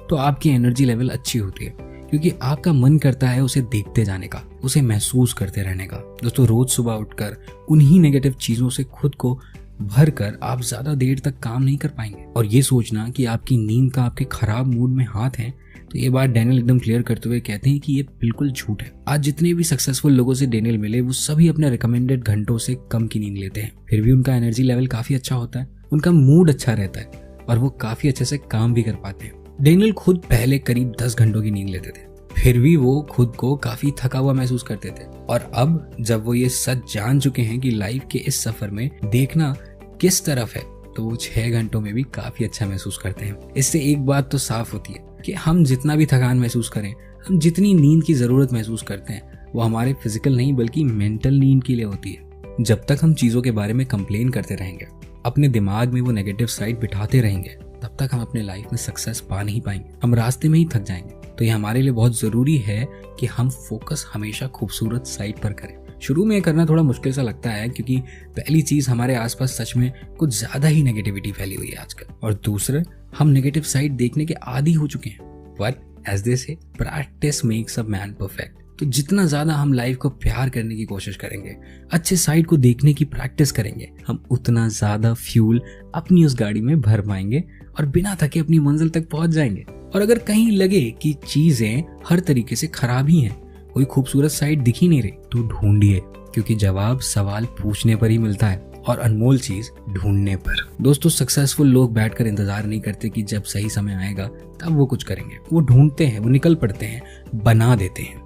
तो आपकी एनर्जी लेवल अच्छी होती है, क्योंकि आपका मन करता है उसे देखते जाने का, उसे महसूस करते रहने का। दोस्तों, रोज सुबह उठकर उन्हीं नेगेटिव चीजों से खुद को भर कर आप ज्यादा देर तक काम नहीं कर पाएंगे। और ये सोचना कि आपकी नींद का आपके खराब मूड में हाथ है, तो ये बात डैनियल एकदम क्लियर करते हुए कहते हैं कि ये बिल्कुल झूठ है। आज जितने भी सक्सेसफुल लोगों से डैनियल मिले, वो सभी अपने रिकमेंडेड घंटों से कम की नींद लेते हैं, फिर भी उनका एनर्जी लेवल काफी अच्छा होता है, उनका मूड अच्छा रहता है और वो काफी अच्छे से काम भी कर पाते हैं। डैनियल खुद पहले करीब 10 घंटों की नींद लेते थे, फिर भी वो खुद को काफी थका हुआ महसूस करते थे। और अब जब वो ये सच जान चुके हैं कि लाइफ के इस सफर में देखना किस तरफ है, तो वो 6 घंटों में भी काफी अच्छा महसूस करते हैं। इससे एक बात तो साफ होती है कि हम जितना भी थकान महसूस करें, हम जितनी नींद की जरूरत महसूस करते हैं, वो हमारे फिजिकल नहीं बल्कि मेंटल नींद के लिए होती है। जब तक हम चीजों के बारे में कंप्लेन करते रहेंगे, अपने दिमाग में वो नेगेटिव साइड बिठाते रहेंगे, तब तक हम अपने लाइफ में सक्सेस पा नहीं पाएंगे, हम रास्ते में ही थक जाएंगे। तो ये हमारे लिए बहुत जरूरी है कि हम फोकस हमेशा खूबसूरत साइड पर करें। शुरू में करना थोड़ा मुश्किल सा लगता है, क्योंकि पहली चीज हमारे आसपास सच में कुछ ज्यादा ही नेगेटिविटी फैली हुई है आजकल, और दूसरे हम नेगेटिव साइड देखने के आदी हो चुके हैं। बट एज दे से, practice makes a man perfect. तो जितना ज्यादा हम लाइफ को प्यार करने की कोशिश करेंगे, अच्छे साइड को देखने की प्रैक्टिस करेंगे, हम उतना ज्यादा फ्यूल अपनी उस गाड़ी में भर पाएंगे और बिना थके अपनी मंजिल तक पहुंच जाएंगे। और अगर कहीं लगे कि चीजें हर तरीके से खराब ही हैं, कोई खूबसूरत साइड दिख ही नहीं रही, तो ढूंढिए, क्योंकि जवाब सवाल पूछने पर ही मिलता है और अनमोल चीज ढूंढने पर। दोस्तों, सक्सेसफुल लोग बैठकर इंतजार नहीं करते कि जब सही समय आएगा तब वो कुछ करेंगे। वो ढूंढते हैं, वो निकल पड़ते हैं, बना देते हैं।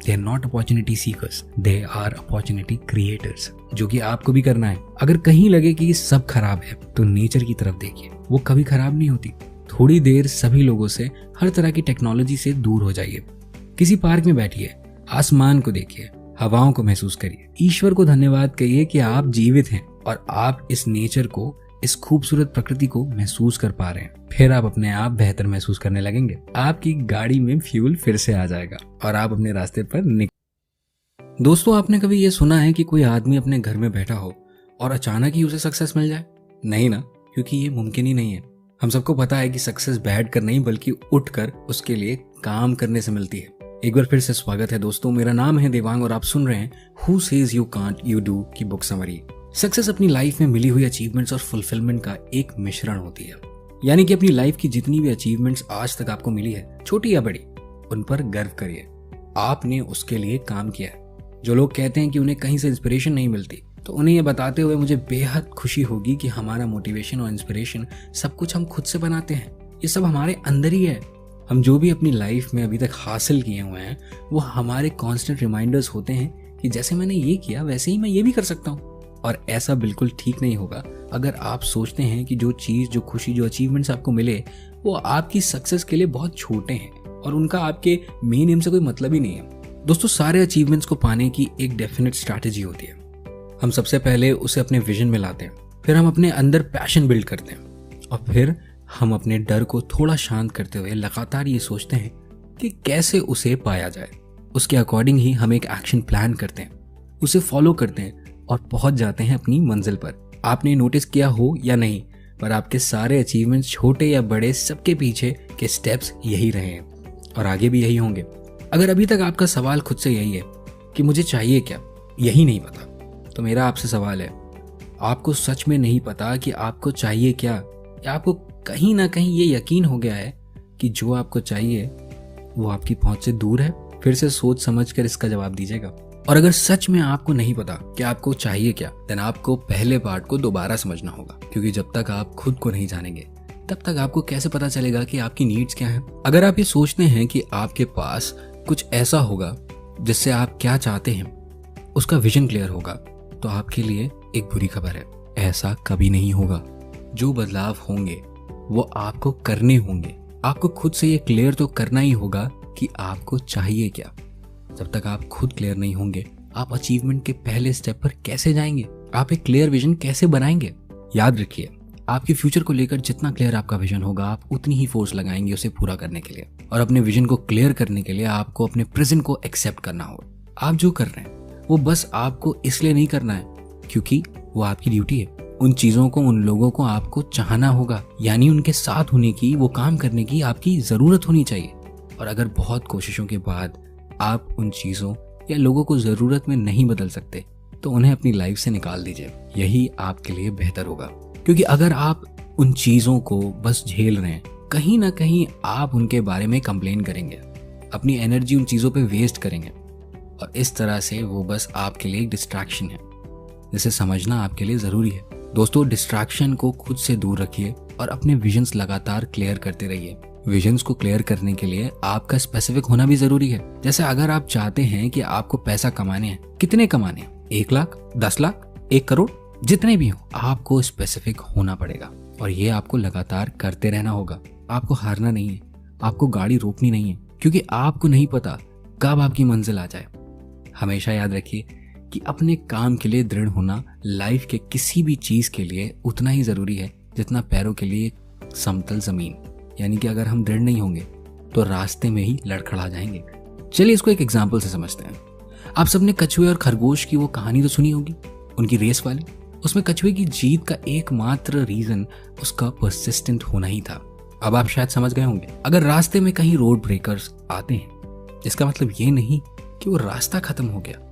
They are not opportunity seekers, they are opportunity creators, जो कि आपको भी करना है। अगर कहीं लगे कि सब खराब है, तो नेचर की तरफ देखिए, वो कभी खराब नहीं होती। थोड़ी देर सभी लोगों से, हर तरह की टेक्नोलॉजी से दूर हो जाइए, किसी पार्क में बैठिए, आसमान को देखिए, हवाओं को महसूस करिए, ईश्वर को धन्यवाद कहिए कि आप जीवित हैं और आप इस नेचर को, इस खूबसूरत प्रकृति को महसूस कर पा रहे हैं। फिर आप अपने आप बेहतर महसूस करने लगेंगे, आपकी गाड़ी में फ्यूल फिर से आ जाएगा और आप अपने रास्ते पर निकल। दोस्तों, आपने कभी ये सुना है कि कोई आदमी अपने घर में बैठा हो और अचानक ही उसे सक्सेस मिल जाए? नहीं ना, क्योंकि ये मुमकिन ही नहीं है। हम सबको पता है कि सक्सेस बैठकर नहीं बल्कि उठकर उसके लिए काम करने से मिलती है। एक बार फिर से स्वागत है दोस्तों, मेरा नाम है देवांग और आप सुन रहे हैं who says you can't you do की बुक समरी। सक्सेस अपनी लाइफ में मिली हुई अचीवमेंट्स और फुलफिलमेंट का एक मिश्रण होती है। यानी कि अपनी लाइफ की जितनी भी अचीवमेंट्स आज तक आपको मिली है, छोटी या बड़ी, उन पर गर्व करिए, आपने उसके लिए काम किया है। जो लोग कहते हैं कि उन्हें कहीं से इंस्पिरेशन नहीं मिलती, तो उन्हें यह बताते हुए मुझे बेहद खुशी होगी कि हमारा मोटिवेशन और इंस्पिरेशन सब कुछ हम खुद से बनाते हैं। ये सब हमारे अंदर ही है। हम जो भी अपनी लाइफ में अभी तक हासिल किए हुए हैं, वो हमारे कॉन्स्टेंट रिमाइंडर्स होते हैं कि जैसे मैंने ये किया वैसे ही मैं ये भी कर सकता हूँ। और ऐसा बिल्कुल ठीक नहीं होगा अगर आप सोचते हैं कि जो चीज, जो खुशी, जो अचीवमेंट्स आपको मिले, वो आपकी सक्सेस के लिए बहुत छोटे हैं और उनका आपके मेन एम से कोई मतलब ही नहीं है। दोस्तों, सारे अचीवमेंट्स को पाने की एक डेफिनेट स्ट्रैटेजी होती है। हम सबसे पहले उसे अपने विजन में लाते हैं, फिर हम अपने अंदर पैशन बिल्ड करते हैं और फिर हम अपने डर को थोड़ा शांत करते हुए लगातार ये सोचते हैं कि कैसे उसे पाया जाए। उसके अकॉर्डिंग ही हम एक एक्शन प्लान करते हैं, उसे फॉलो करते हैं और पहुंच जाते हैं अपनी मंजिल पर। आपने नोटिस किया हो या नहीं, पर आपके सारे अचीवमेंट्स, छोटे या बड़े, सबके पीछे के स्टेप्स यही रहे हैं और आगे भी यही होंगे। अगर अभी तक आपका सवाल खुद से यही है कि मुझे चाहिए क्या, यही नहीं पता, तो मेरा आपसे सवाल है, आपको सच में नहीं पता कि आपको चाहिए क्या, या आपको कहीं ना कहीं ये यकीन हो गया है कि जो आपको चाहिए वो आपकी पहुंच से दूर है? फिर से सोच समझ कर इसका जवाब दीजिएगा। और अगर सच में आपको नहीं पता कि आपको चाहिए क्या, देन आपको पहले पार्ट को दोबारा समझना होगा, क्योंकि जब तक आप खुद को नहीं जानेंगे तब तक आपको कैसे पता चलेगा कि आपकी नीड्स क्या हैं? अगर आप ये सोचते हैं कि आपके पास कुछ ऐसा होगा जिससे आप क्या चाहते हैं, उसका विजन क्लियर होगा, तो आपके लिए एक बुरी खबर है, ऐसा कभी नहीं होगा। जो बदलाव होंगे वो आपको करने होंगे। आपको खुद से ये क्लियर तो करना ही होगा कि आपको चाहिए क्या। जब तक आप खुद क्लियर नहीं होंगे, आप अचीवमेंट के पहले स्टेप पर कैसे जाएंगे? आप एक क्लियर विजन कैसे बनाएंगे? याद रखिए, आपके फ्यूचर को लेकर जितना क्लियर आपका विजन होगा, आप उतनी ही फोर्स लगाएंगे उसे पूरा करने के लिए। और अपने विजन को क्लियर करने के लिए आपको अपने प्रेजेंट को एक्सेप्ट करना होगा। आप जो कर रहे हैं वो बस आपको इसलिए नहीं करना है क्योंकि वो आपकी ड्यूटी है। उन चीजों को, उन लोगों को आपको चाहना होगा, यानी उनके साथ होने की, वो काम करने की आपकी जरूरत होनी चाहिए। और अगर बहुत कोशिशों के बाद आप उन चीजों या लोगों को जरूरत में नहीं बदल सकते, तो उन्हें अपनी लाइफ से निकाल दीजिए। यही आपके लिए बेहतर होगा, क्योंकि अगर आप उन चीजों को बस झेल रहे हैं, कहीं ना कहीं आप उनके बारे में कंप्लेन करेंगे, अपनी एनर्जी उन चीजों पे वेस्ट करेंगे, और इस तरह से वो बस आपके लिए एक डिस्ट्रैक्शन है, जिसे समझना आपके लिए जरूरी है। दोस्तों, डिस्ट्रैक्शन को खुद से दूर रखिए और अपने विजन्स लगातार क्लियर करते रहिए। विजन्स को क्लियर करने के लिए आपका स्पेसिफिक होना भी जरूरी है। जैसे अगर आप चाहते हैं कि आपको पैसा कमाने हैं, कितने कमाने हैं? 1 लाख, 10 लाख, 1 करोड़, जितने भी हो, आपको स्पेसिफिक होना पड़ेगा। और ये आपको लगातार करते रहना होगा। आपको हारना नहीं है, आपको गाड़ी रोकनी नहीं है, क्योंकि आपको नहीं पता कब आपकी मंजिल आ जाए। हमेशा याद रखिए कि अपने काम के लिए दृढ़ होना लाइफ के किसी भी चीज के लिए उतना ही जरूरी है जितना पैरों के लिए समतल जमीन। यानी कि अगर हम दृढ़ नहीं होंगे तो रास्ते में ही लड़खड़ा जाएंगे। चलिए इसको एक एग्जाम्पल से समझते हैं। आप सबने कछुए और खरगोश की वो कहानी तो सुनी होगी, उनकी रेस वाली। उसमें कछुए की जीत का एकमात्र रीजन उसका परसिस्टेंट होना ही था। अब आप शायद समझ गए होंगे, अगर रास्ते में कहीं रोड ब्रेकर्स आते हैं, इसका मतलब ये नहीं कि वो रास्ता खत्म हो गया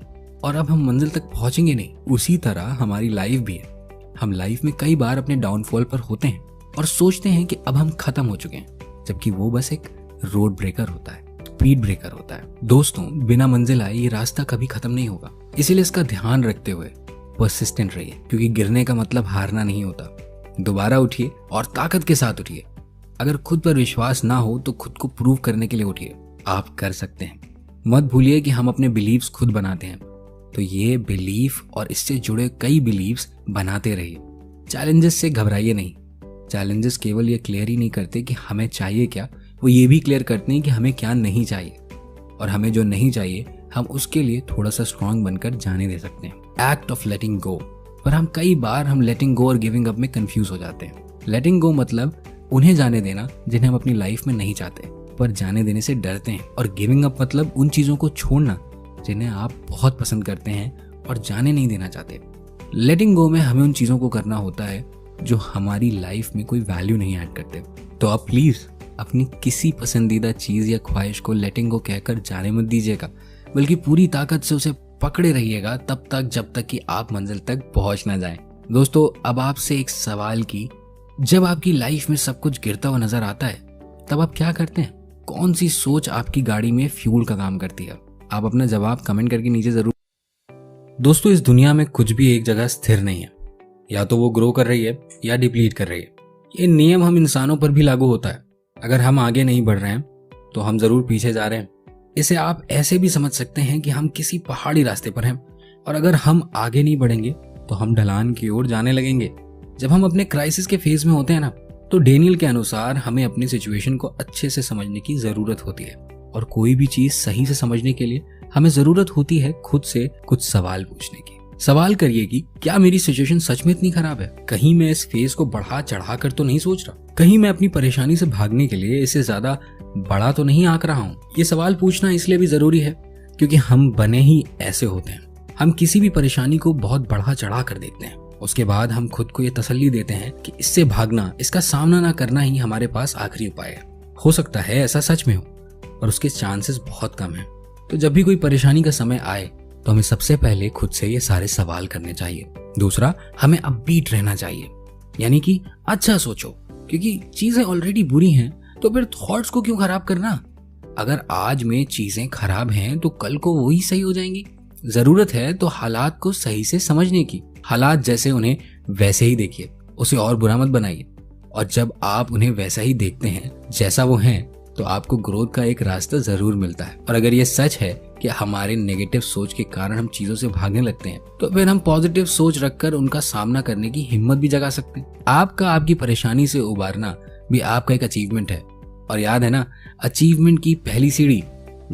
और अब हम मंजिल तक पहुंचेंगे नहीं। उसी तरह हमारी लाइफ भी है। हम लाइफ में कई बार अपने डाउनफॉल पर होते हैं और सोचते हैं कि अब हम खत्म हो चुके हैं, जबकि वो बस एक रोड ब्रेकर होता है, स्पीड ब्रेकर होता है। दोस्तों, बिना मंजिल आए ये रास्ता कभी खत्म नहीं होगा। इसीलिए इसका ध्यान रखते हुए परसिस्टेंट रहिए, क्योंकि गिरने का मतलब हारना नहीं होता। दोबारा उठिए और ताकत के साथ उठिए। अगर खुद पर विश्वास ना हो तो खुद को प्रूव करने के लिए उठिए, आप कर सकते हैं। मत भूलिए कि हम अपने बिलीव्स खुद बनाते हैं, तो ये बिलीफ और इससे जुड़े कई बिलीव्स बनाते रहिए। चैलेंजेस से घबराइए नहीं। चैलेंजेस केवल ये क्लियर ही नहीं करते कि हमें चाहिए क्या, वो ये भी क्लियर करते हैं कि हमें क्या नहीं चाहिए। और हमें जो नहीं चाहिए, हम उसके लिए थोड़ा सा स्ट्रांग बनकर जाने दे सकते हैं। एक्ट ऑफ लेटिंग गो। पर हम कई बार लेटिंग गो और गिविंग अप में कंफ्यूज हो जाते हैं। लेटिंग गो मतलब उन्हें जाने देना जिन्हें हम अपनी लाइफ में नहीं चाहते, पर जाने देने से डरते हैं। और गिविंग अप मतलब उन चीजों को छोड़ना जिन्हें आप बहुत पसंद करते हैं और जाने नहीं देना चाहते। लेटिंग गो में हमें उन चीजों को करना होता है जो हमारी लाइफ में कोई वैल्यू नहीं ऐड करते। तो आप प्लीज अपनी किसी पसंदीदा चीज या ख्वाहिश को लेटिंग गो कहकर जाने मत दीजिएगा, बल्कि पूरी ताकत से उसे पकड़े रहिएगा तब तक जब तक कि आप मंजिल तक पहुंच ना जाएं। दोस्तों, अब आपसे एक सवाल की, जब आपकी लाइफ में सब कुछ गिरता हुआ नजर आता है तब आप क्या करते हैं? कौन सी सोच आपकी गाड़ी में फ्यूल का काम करती है? आप अपना जवाब कमेंट करके नीचे जरूर। दोस्तों, इस दुनिया में कुछ भी एक जगह स्थिर नहीं है। या तो वो ग्रो कर रही है या डिप्लीट कर रही है। ये नियम हम इंसानों पर भी लागू होता है। अगर हम आगे नहीं बढ़ रहे हैं तो हम जरूर पीछे जा रहे हैं। इसे आप ऐसे भी समझ सकते हैं कि हम किसी पहाड़ी रास्ते पर हैं और अगर हम आगे नहीं बढ़ेंगे तो हम ढलान की ओर जाने लगेंगे। जब हम अपने क्राइसिस के फेज में होते हैं ना, तो डेनियल के अनुसार हमें अपनी सिचुएशन को अच्छे से समझने की जरूरत होती है। और कोई भी चीज सही से समझने के लिए हमें जरूरत होती है खुद से कुछ सवाल पूछने की। सवाल करिए कि क्या मेरी सिचुएशन सच में इतनी खराब है? कहीं मैं इस फेज को बढ़ा चढ़ा कर तो नहीं सोच रहा? कहीं मैं अपनी परेशानी से भागने के लिए इसे ज्यादा बड़ा तो नहीं आंक रहा हूँ? ये सवाल पूछना इसलिए भी जरूरी है क्योंकि हम बने ही ऐसे होते हैं। हम किसी भी परेशानी को बहुत बढ़ा चढ़ा कर देखते हैं। उसके बाद हम खुद को ये तसल्ली देते हैं कि इससे भागना, इसका सामना ना करना ही हमारे पास आखिरी उपाय है। हो सकता है ऐसा सच में हो, और उसके चांसेस बहुत कम हैं। तो जब भी कोई परेशानी का समय आए तो हमें सबसे पहले खुद से ये सारे सवाल करने चाहिए। दूसरा, हमें अपबीट रहना चाहिए, यानी कि अच्छा सोचो, क्योंकि चीजें ऑलरेडी बुरी हैं तो फिर थॉट्स को क्यों खराब करना? अगर आज में चीजें खराब हैं तो कल को वही सही हो जाएंगी। जरूरत है तो हालात को सही से समझने की। हालात जैसे उन्हें वैसे ही देखिए, उसे और बुरा मत बनाइए। और जब आप उन्हें वैसा ही देखते हैं जैसा वो हैं, तो आपको ग्रोथ का एक रास्ता जरूर मिलता है। और अगर ये सच है कि हमारे नेगेटिव सोच के कारण हम चीजों से भागने लगते हैं, तो फिर हम पॉजिटिव सोच रखकर उनका सामना करने की हिम्मत भी जगा सकते हैं। आपकी परेशानी से उबारना भी आपका एक अचीवमेंट है। और याद है ना, अचीवमेंट की पहली सीढ़ी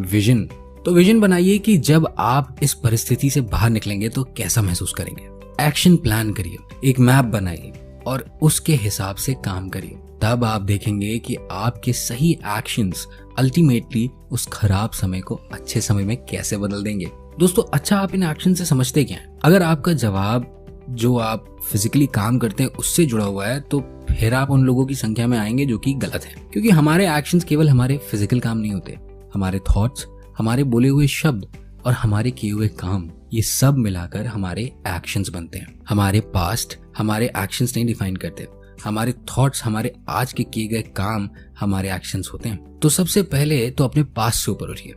विजन। तो विजन बनाइए कि जब आप इस परिस्थिति से बाहर निकलेंगे तो कैसा महसूस करेंगे। एक्शन प्लान करिए, एक मैप बनाइए और उसके हिसाब से काम करिए। तब आप देखेंगे कि आपके सही एक्शंस अल्टीमेटली उस खराब समय को अच्छे समय में कैसे बदल देंगे। दोस्तों, अच्छा आप इन एक्शन से समझते क्या हैं? अगर आपका जवाब जो आप फिजिकली काम करते हैं उससे जुड़ा हुआ है, तो फिर आप उन लोगों की संख्या में आएंगे जो कि गलत है। क्योंकि हमारे एक्शंस केवल हमारे फिजिकल काम नहीं होते, हमारे थॉट्स, हमारे बोले हुए शब्द और हमारे किए हुए काम, ये सब मिलाकर हमारे एक्शंस बनते हैं। हमारे पास्ट हमारे एक्शंस नहीं डिफाइन करते, हमारे थॉट्स, हमारे आज के किए गए काम हमारे एक्शंस होते हैं। तो सबसे पहले तो अपने पास्ट से ऊपर उठिए।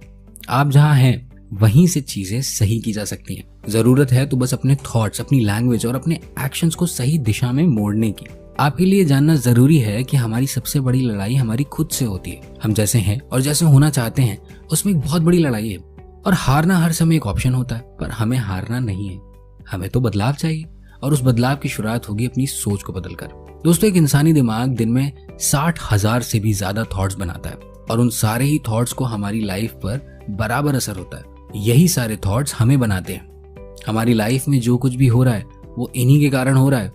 आप जहां हैं वहीं से चीजें सही की जा सकती हैं। जरूरत है तो बस अपने थॉट्स, अपनी लैंग्वेज और अपने एक्शंस को सही दिशा में मोड़ने की। आपके लिए जानना जरूरी है कि हमारी सबसे बड़ी लड़ाई हमारी खुद से होती है। हम जैसे हैं और जैसे होना चाहते हैं उसमें एक बहुत बड़ी लड़ाई है। और हारना हर समय एक ऑप्शन होता है, पर हमें हारना नहीं है, हमें तो बदलाव चाहिए। और उस बदलाव की शुरुआत होगी अपनी सोच को बदलकर। दोस्तों, एक इंसानी दिमाग दिन में 60,000 से भी ज्यादा थॉट्स बनाता है और उन सारे ही थॉट्स को हमारी लाइफ पर बराबर असर होता है। यही सारे थॉट्स हमें बनाते हैं। हमारी लाइफ में जो कुछ भी हो रहा है वो इन्हीं के कारण हो रहा है।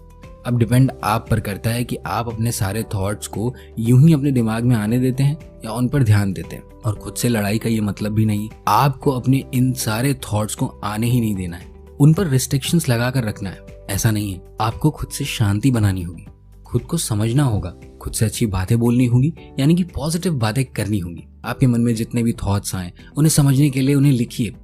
अब डिपेंड आप पर करता है कि आप अपने सारे थॉट्स को यूं ही अपने दिमाग में आने देते हैं या उन पर ध्यान देते हैं। और खुद से लड़ाई का ये मतलब भी नहीं, आपको अपने इन सारे थॉट्स को आने ही नहीं देना है, उन पर रिस्ट्रिक्शंस लगा कर रखना है। ऐसा नहीं है, आपको खुद से शांति बनानी होगी, खुद को समझना होगा, खुद से अच्छी बातें बोलनी होगी, यानी कि पॉजिटिव बातें करनी होंगी। आपके मन में जितने भी थॉट्स आए उन्हें समझने के लिए उन्हें लिखिए,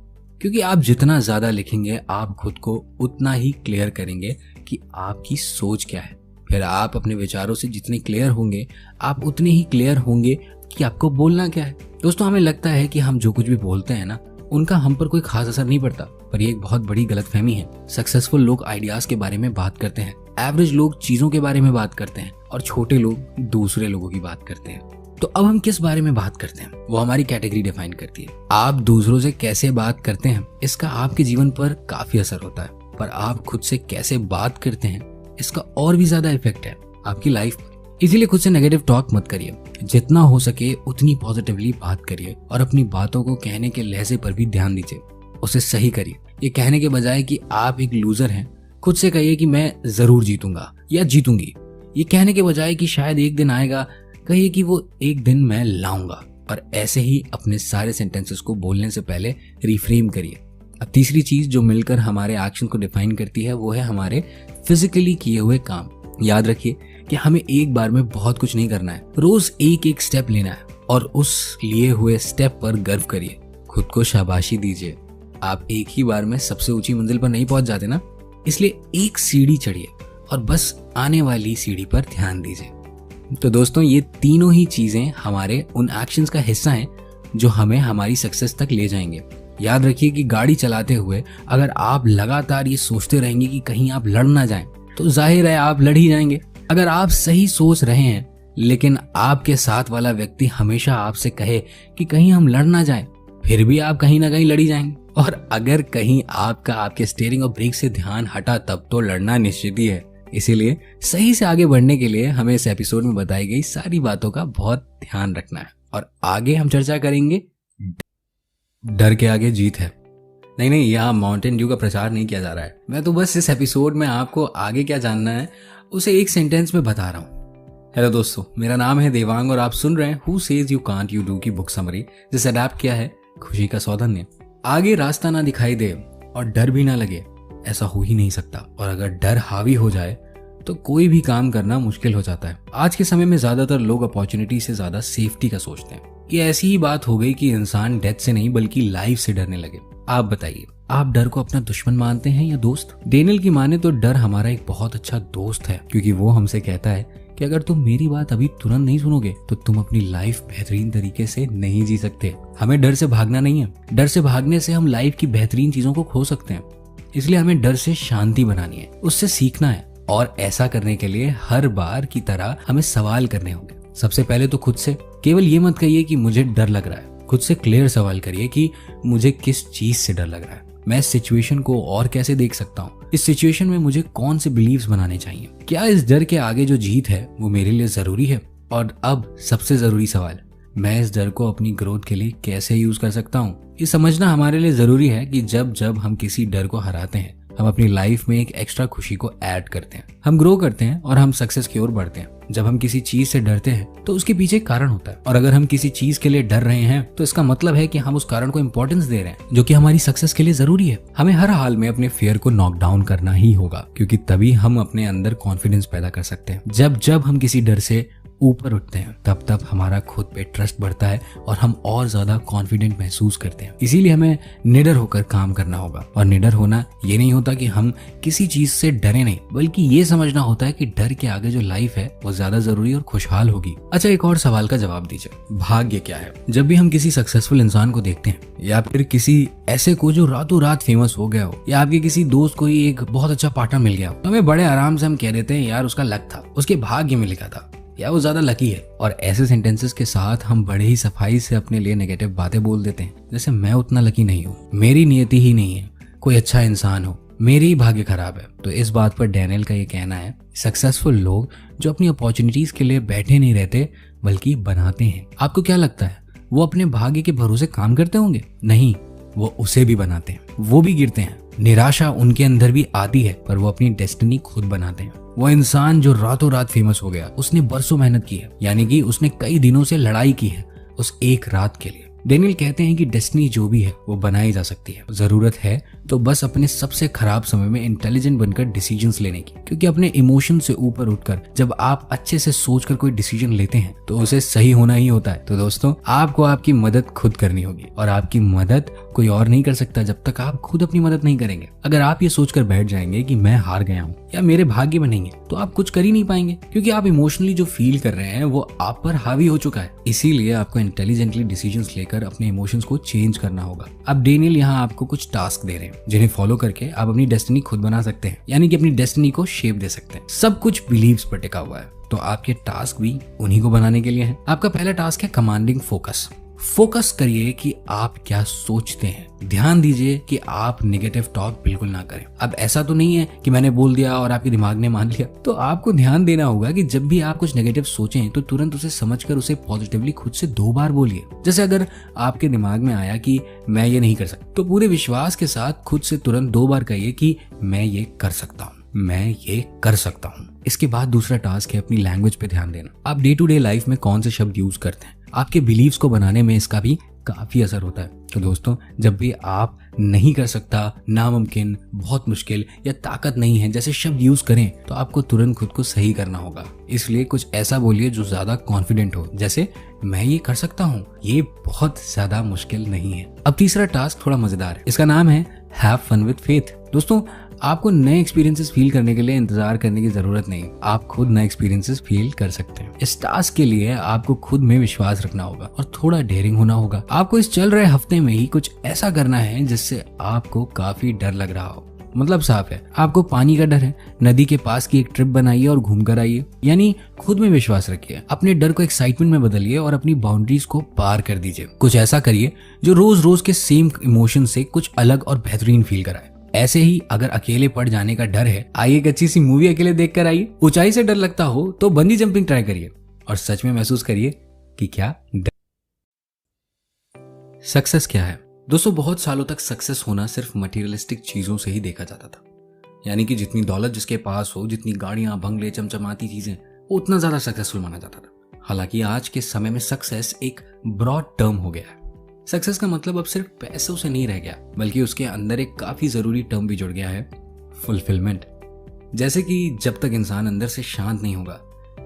क्योंकि आप जितना ज्यादा लिखेंगे आप खुद को उतना ही क्लियर करेंगे कि आपकी सोच क्या है। फिर आप अपने विचारों से जितने क्लियर होंगे आप उतने ही क्लियर होंगे कि आपको बोलना क्या है। दोस्तों, हमें लगता है कि हम जो कुछ भी बोलते हैं ना, उनका हम पर कोई खास असर नहीं पड़ता, पर ये एक बहुत बड़ी गलतफहमी है। सक्सेसफुल लोग आइडियाज के बारे में बात करते हैं, एवरेज लोग चीजों के बारे में बात करते हैं और छोटे लोग दूसरे लोगों की बात करते हैं। तो अब हम किस बारे में बात करते हैं वो हमारी कैटेगरी डिफाइन करती है। आप दूसरों से कैसे बात करते हैं इसका आपके जीवन पर काफी असर होता है, पर आप खुद से कैसे बात करते हैं इसका और भी ज्यादा इफेक्ट है आपकी लाइफ पर। इसीलिए खुद से नेगेटिव टॉक मत करिए, जितना हो सके उतनी पॉजिटिवली बात करिए और अपनी बातों को कहने के लहजे पर भी ध्यान दीजिए, उसे सही करिए। ये कहने के बजाय कि आप एक लूजर हैं, खुद से कहिए कि मैं जरूर जीतूंगा या जीतूंगी। ये कहने के बजाय कि शायद एक दिन आएगा, कहिए कि वो एक दिन मैं लाऊंगा। और ऐसे ही अपने सारे सेंटेंसेस को बोलने से पहले रिफ्रेम करिए। अब तीसरी चीज जो मिलकर हमारे एक्शन को डिफाइन करती है वो है हमारे फिजिकली किए हुए काम। याद रखिए कि हमें एक बार में बहुत कुछ नहीं करना है, रोज एक एक स्टेप लेना है और उस लिए हुए स्टेप पर गर्व करिए, खुद को शाबाशी दीजिए। आप एक ही बार में सबसे ऊंची मंजिल पर नहीं पहुंच जाते ना, इसलिए एक सीढ़ी चढ़िए और बस आने वाली सीढ़ी पर ध्यान दीजिए। तो दोस्तों, ये तीनों ही चीजें हमारे उन एक्शंस का हिस्सा हैं जो हमें हमारी सक्सेस तक ले जाएंगे। याद रखिए कि गाड़ी चलाते हुए अगर आप लगातार ये सोचते रहेंगे कि कहीं आप लड़ ना जाएं, तो जाहिर है आप लड़ ही जाएंगे। अगर आप सही सोच रहे हैं लेकिन आपके साथ वाला व्यक्ति हमेशा आपसे कहे कि कहीं हम लड़ ना जाएं, फिर भी आप कहीं ना कहीं लड़ी जाएंगे। और अगर कहीं आपका आपके स्टीयरिंग और ब्रेक से ध्यान हटा तब तो लड़ना निश्चित ही है। इसीलिए सही से आगे बढ़ने के लिए हमें इस एपिसोड में बताई गई सारी बातों का बहुत ध्यान रखना है। और आगे हम चर्चा करेंगे डर के आगे जीत है। नहीं, यहाँ माउंटेन ड्यू का प्रचार नहीं किया जा रहा है। मैं तो बस इस एपिसोड में आपको आगे क्या जानना है उसे एक सेंटेंस में बता रहा हूँ। हेलो दोस्तों, मेरा नाम है देवांग और आप सुन रहे हैं who says you can't you do की बुक समरी, जिसे अडैप्ट किया है खुशी का सौधन ने। आगे रास्ता ना दिखाई दे और डर भी ना लगे, ऐसा हो ही नहीं सकता। और अगर डर हावी हो जाए तो कोई भी काम करना मुश्किल हो जाता है। आज के समय में ज्यादातर लोग अपॉर्चुनिटी से ज्यादा सेफ्टी का सोचते हैं। ये ऐसी ही बात हो गई कि इंसान डेथ से नहीं बल्कि लाइफ से डरने लगे। आप बताइए, आप डर को अपना दुश्मन मानते हैं या दोस्त? डेनियल की माने तो डर हमारा एक बहुत अच्छा दोस्त है, क्योंकि वो हमसे कहता है कि अगर तुम मेरी बात अभी तुरंत नहीं सुनोगे तो तुम अपनी लाइफ बेहतरीन तरीके से नहीं जी सकते। हमें डर से भागना नहीं है, डर से भागने से हम लाइफ की बेहतरीन चीजों को खो सकते हैं। इसलिए हमें डर से शांति बनानी है, उससे सीखना है और ऐसा करने के लिए हर बार की तरह हमें सवाल करने होंगे। सबसे पहले तो खुद से केवल ये मत कहिए कि मुझे डर लग रहा है। खुद से क्लियर सवाल करिए कि मुझे किस चीज से डर लग रहा है, मैं इस सिचुएशन को और कैसे देख सकता हूँ, इस सिचुएशन में मुझे कौन से बिलीव्स बनाने चाहिए, क्या इस डर के आगे जो जीत है वो मेरे लिए जरूरी है। और अब सबसे जरूरी सवाल, मैं इस डर को अपनी ग्रोथ के लिए कैसे यूज कर सकता हूँ। ये समझना हमारे लिए जरूरी है कि जब जब हम किसी डर को हराते हैं, हम अपनी लाइफ में एक एक्स्ट्रा खुशी को ऐड करते हैं, हम ग्रो करते हैं और हम सक्सेस की ओर बढ़ते हैं। जब हम किसी चीज से डरते हैं तो उसके पीछे कारण होता है, और अगर हम किसी चीज के लिए डर रहे हैं तो इसका मतलब है कि हम उस कारण को इंपॉर्टेंस दे रहे हैं, जो कि हमारी सक्सेस के लिए जरूरी है। हमें हर हाल में अपने फियर को नॉक डाउन करना ही होगा, क्योंकि तभी हम अपने अंदर कॉन्फिडेंस पैदा कर सकते हैं। जब जब हम किसी डर से ऊपर उठते हैं तब तब हमारा खुद पे ट्रस्ट बढ़ता है और हम और ज्यादा कॉन्फिडेंट महसूस करते हैं। इसीलिए हमें निडर होकर काम करना होगा। और निडर होना ये नहीं होता कि हम किसी चीज से डरे नहीं, बल्कि ये समझना होता है कि डर के आगे जो लाइफ है वो ज्यादा जरूरी और खुशहाल होगी। अच्छा, एक और सवाल का जवाब दीजिए, भाग्य क्या है? जब भी हम किसी सक्सेसफुल इंसान को देखते हैं, या फिर किसी ऐसे को जो रातों रात फेमस हो गया हो, या आपके किसी दोस्त को ही एक बहुत अच्छा पार्टनर मिल गया हो, तो हमें बड़े आराम से हम कह देते हैं यार उसका लक था, उसके भाग्य में लिखा था, या वो ज्यादा लकी है। और ऐसे सेंटेंसेस के साथ हम बड़े ही सफाई से अपने लिए नेगेटिव बातें बोल देते हैं, जैसे मैं उतना लकी नहीं हूँ, मेरी नियति ही नहीं है, कोई अच्छा इंसान हो, मेरी ही भाग्य खराब है। तो इस बात पर डैनियल का ये कहना है, सक्सेसफुल लोग जो अपनी अपॉर्चुनिटीज के लिए बैठे नहीं रहते बल्कि बनाते हैं। आपको क्या लगता है, वो अपने भाग्य के भरोसे काम करते होंगे? नहीं, वो उसे भी बनाते हैं, वो भी गिरते हैं, निराशा उनके अंदर भी आती है, पर वो अपनी डेस्टिनी खुद बनाते हैं। वो इंसान जो रातों रात फेमस हो गया, उसने बरसों मेहनत की है, यानी कि उसने कई दिनों से लड़ाई की है उस एक रात के लिए। डैनियल कहते हैं कि डेस्टिनी जो भी है वो बनाई जा सकती है, जरूरत है तो बस अपने सबसे खराब समय में इंटेलिजेंट बनकर डिसीजंस लेने की। क्योंकि अपने इमोशन से ऊपर उठकर जब आप अच्छे से सोचकर कोई डिसीजन लेते हैं तो उसे सही होना ही होता है। तो दोस्तों, आपको आपकी मदद खुद करनी होगी, और आपकी मदद कोई और नहीं कर सकता जब तक आप खुद अपनी मदद नहीं करेंगे। अगर आप ये सोचकर बैठ जाएंगे कि मैं हार गया हूँ या मेरे भाग्य में नहीं है, तो आप कुछ कर ही नहीं पाएंगे, क्योंकि आप इमोशनली जो फील कर रहे हैं वो आप पर हावी हो चुका है। इसीलिए आपको इंटेलिजेंटली डिसीजंस लेकर अपने इमोशंस को चेंज करना होगा। अब डैनियल यहाँ आपको कुछ टास्क दे रहे हैं जिन्हें फॉलो करके आप अपनी डेस्टिनी खुद बना सकते हैं, यानी कि अपनी डेस्टिनी को शेप दे सकते हैं। सब कुछ बिलीव्स पर टिका हुआ है, तो आपके टास्क भी उन्हीं को बनाने के लिए हैं। आपका पहला टास्क है कमांडिंग फोकस। फोकस करिए कि आप क्या सोचते हैं। ध्यान दीजिए कि आप नेगेटिव टॉक बिल्कुल ना करें। अब ऐसा तो नहीं है कि मैंने बोल दिया और आपके दिमाग ने मान लिया, तो आपको ध्यान देना होगा कि जब भी आप कुछ नेगेटिव सोचें तो तुरंत उसे समझकर उसे पॉजिटिवली खुद से 2 बार बोलिए। जैसे अगर आपके दिमाग में आया कि मैं ये नहीं कर सकता, तो पूरे विश्वास के साथ खुद से तुरंत 2 बार कहिए कि मैं ये कर सकता हूँ, मैं ये कर सकता हूँ। इसके बाद दूसरा टास्क है अपनी लैंग्वेज पे ध्यान देना। आप डे टू डे लाइफ में कौन से शब्द यूज करते हैं, आपके बिलीव्स को बनाने में इसका भी काफी असर होता है। तो दोस्तों, जब भी आप नहीं कर सकता, नामुमकिन, बहुत मुश्किल या ताकत नहीं है जैसे शब्द यूज करें, तो आपको तुरंत खुद को सही करना होगा। इसलिए कुछ ऐसा बोलिए जो ज्यादा कॉन्फिडेंट हो, जैसे मैं ये कर सकता हूँ, ये बहुत ज्यादा मुश्किल नहीं है। अब तीसरा टास्क थोड़ा मजेदार है, इसका नाम है हैव फन विद फेथ। दोस्तों, आपको नए एक्सपीरियंसेस फील करने के लिए इंतजार करने की जरूरत नहीं, आप खुद नए एक्सपीरियंसेस फील कर सकते हैं। इस टास्क के लिए आपको खुद में विश्वास रखना होगा और थोड़ा डेयरिंग होना होगा। आपको इस चल रहे हफ्ते में ही कुछ ऐसा करना है जिससे आपको काफी डर लग रहा हो। मतलब साफ है, आपको पानी का डर है, नदी के पास की एक ट्रिप बनाइए और घूम कर आइए। यानी खुद में विश्वास रखिए, अपने डर को एक्साइटमेंट में बदलिए और अपनी बाउंड्रीज को पार कर दीजिए। कुछ ऐसा करिए जो रोज रोज के सेम इमोशन से कुछ अलग और बेहतरीन फील कराए। ऐसे ही अगर अकेले पड़ जाने का डर है, आइए एक अच्छी सी मूवी अकेले देख कर आइए। ऊंचाई से डर लगता हो तो बंजी जंपिंग ट्राई करिए और सच में महसूस करिए कि क्या डर। सक्सेस क्या है? दोस्तों, बहुत सालों तक सक्सेस होना सिर्फ मटेरियलिस्टिक चीजों से ही देखा जाता था। यानी कि जितनी दौलत जिसके पास हो, जितनी गाड़ियां, बंगले, चमचमाती चीजें, वो उतना ज्यादा सक्सेसफुल माना जाता था। हालांकि आज के समय में सक्सेस एक ब्रॉड टर्म हो गया है। सक्सेस का मतलब अब सिर्फ पैसों से नहीं रह गया, बल्कि उसके अंदर एक काफी जरूरी टर्म भी जुड़ गया है, फुलफिलमेंट। जैसे कि जब तक इंसान अंदर से शांत नहीं होगा,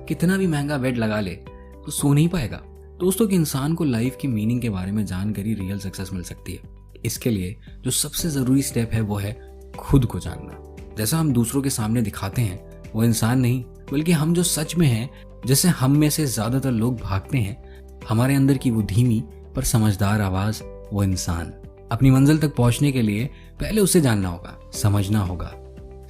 कितना भी महंगा बेड लगा ले तो सो नहीं पाएगा। दोस्तों, कि इंसान को लाइफ की मीनिंग के बारे में जानकर ही रियल सक्सेस मिल सकती है। इसके लिए जो सबसे जरूरी स्टेप है वो है खुद को जानना। जैसा हम दूसरों के सामने दिखाते हैं वो इंसान नहीं, बल्कि हम जो सच में हैं, जैसे हम में से ज्यादातर लोग भागते हैं, हमारे अंदर की वो धीमी पर समझदार आवाज, वो इंसान। अपनी मंजिल तक पहुंचने के लिए पहले उसे जानना होगा, समझना होगा,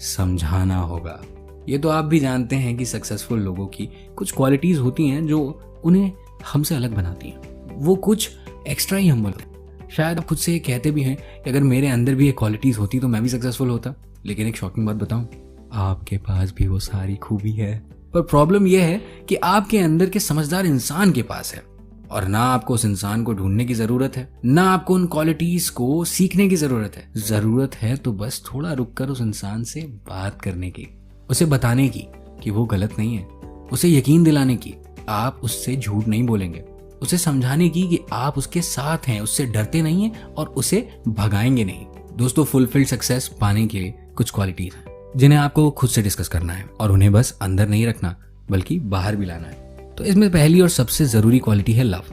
समझाना होगा। ये तो आप भी जानते हैं कि सक्सेसफुल लोगों की कुछ क्वालिटीज होती हैं जो उन्हें हमसे अलग बनाती हैं। वो कुछ एक्स्ट्रा ही हम्बल होते हैं। शायद आप खुद से ये कहते भी हैं कि अगर मेरे अंदर भी ये क्वालिटीज होती तो मैं भी सक्सेसफुल होता। लेकिन एक शॉकिंग बात बताऊं, आपके पास भी वो सारी खूबी है, पर प्रॉब्लम यह है कि आपके अंदर के समझदार इंसान के पास है। और ना आपको उस इंसान को ढूंढने की जरूरत है, ना आपको उन क्वालिटीज को सीखने की जरूरत है। जरूरत है तो बस थोड़ा रुककर उस इंसान से बात करने की, उसे बताने की कि वो गलत नहीं है, उसे यकीन दिलाने की आप उससे झूठ नहीं बोलेंगे, उसे समझाने की कि आप उसके साथ हैं, उससे डरते नहीं हैं और उसे भगाएंगे नहीं। दोस्तों, फुलफिल्ड सक्सेस पाने के लिए कुछ क्वालिटीज हैं जिन्हें आपको खुद से डिस्कस करना है और उन्हें बस अंदर नहीं रखना बल्कि बाहर भी लाना है। तो इसमें पहली और सबसे जरूरी क्वालिटी है लव।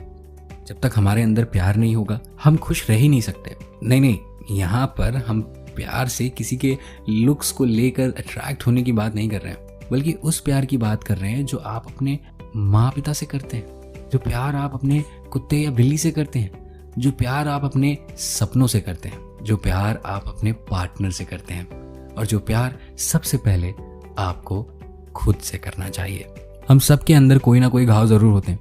जब तक हमारे अंदर प्यार नहीं होगा हम खुश रह ही नहीं सकते। नहीं, यहाँ पर हम प्यार से किसी के लुक्स को लेकर अट्रैक्ट होने की बात नहीं कर रहे हैं, बल्कि उस प्यार की बात कर रहे हैं जो आप अपने माँ पिता से करते हैं, जो प्यार आप अपने कुत्ते या बिल्ली से करते हैं, जो प्यार आप अपने सपनों से करते हैं, जो प्यार आप अपने पार्टनर से करते हैं, और जो प्यार सबसे पहले आपको खुद से करना चाहिए। हम सबके अंदर कोई ना कोई घाव जरूर होते हैं।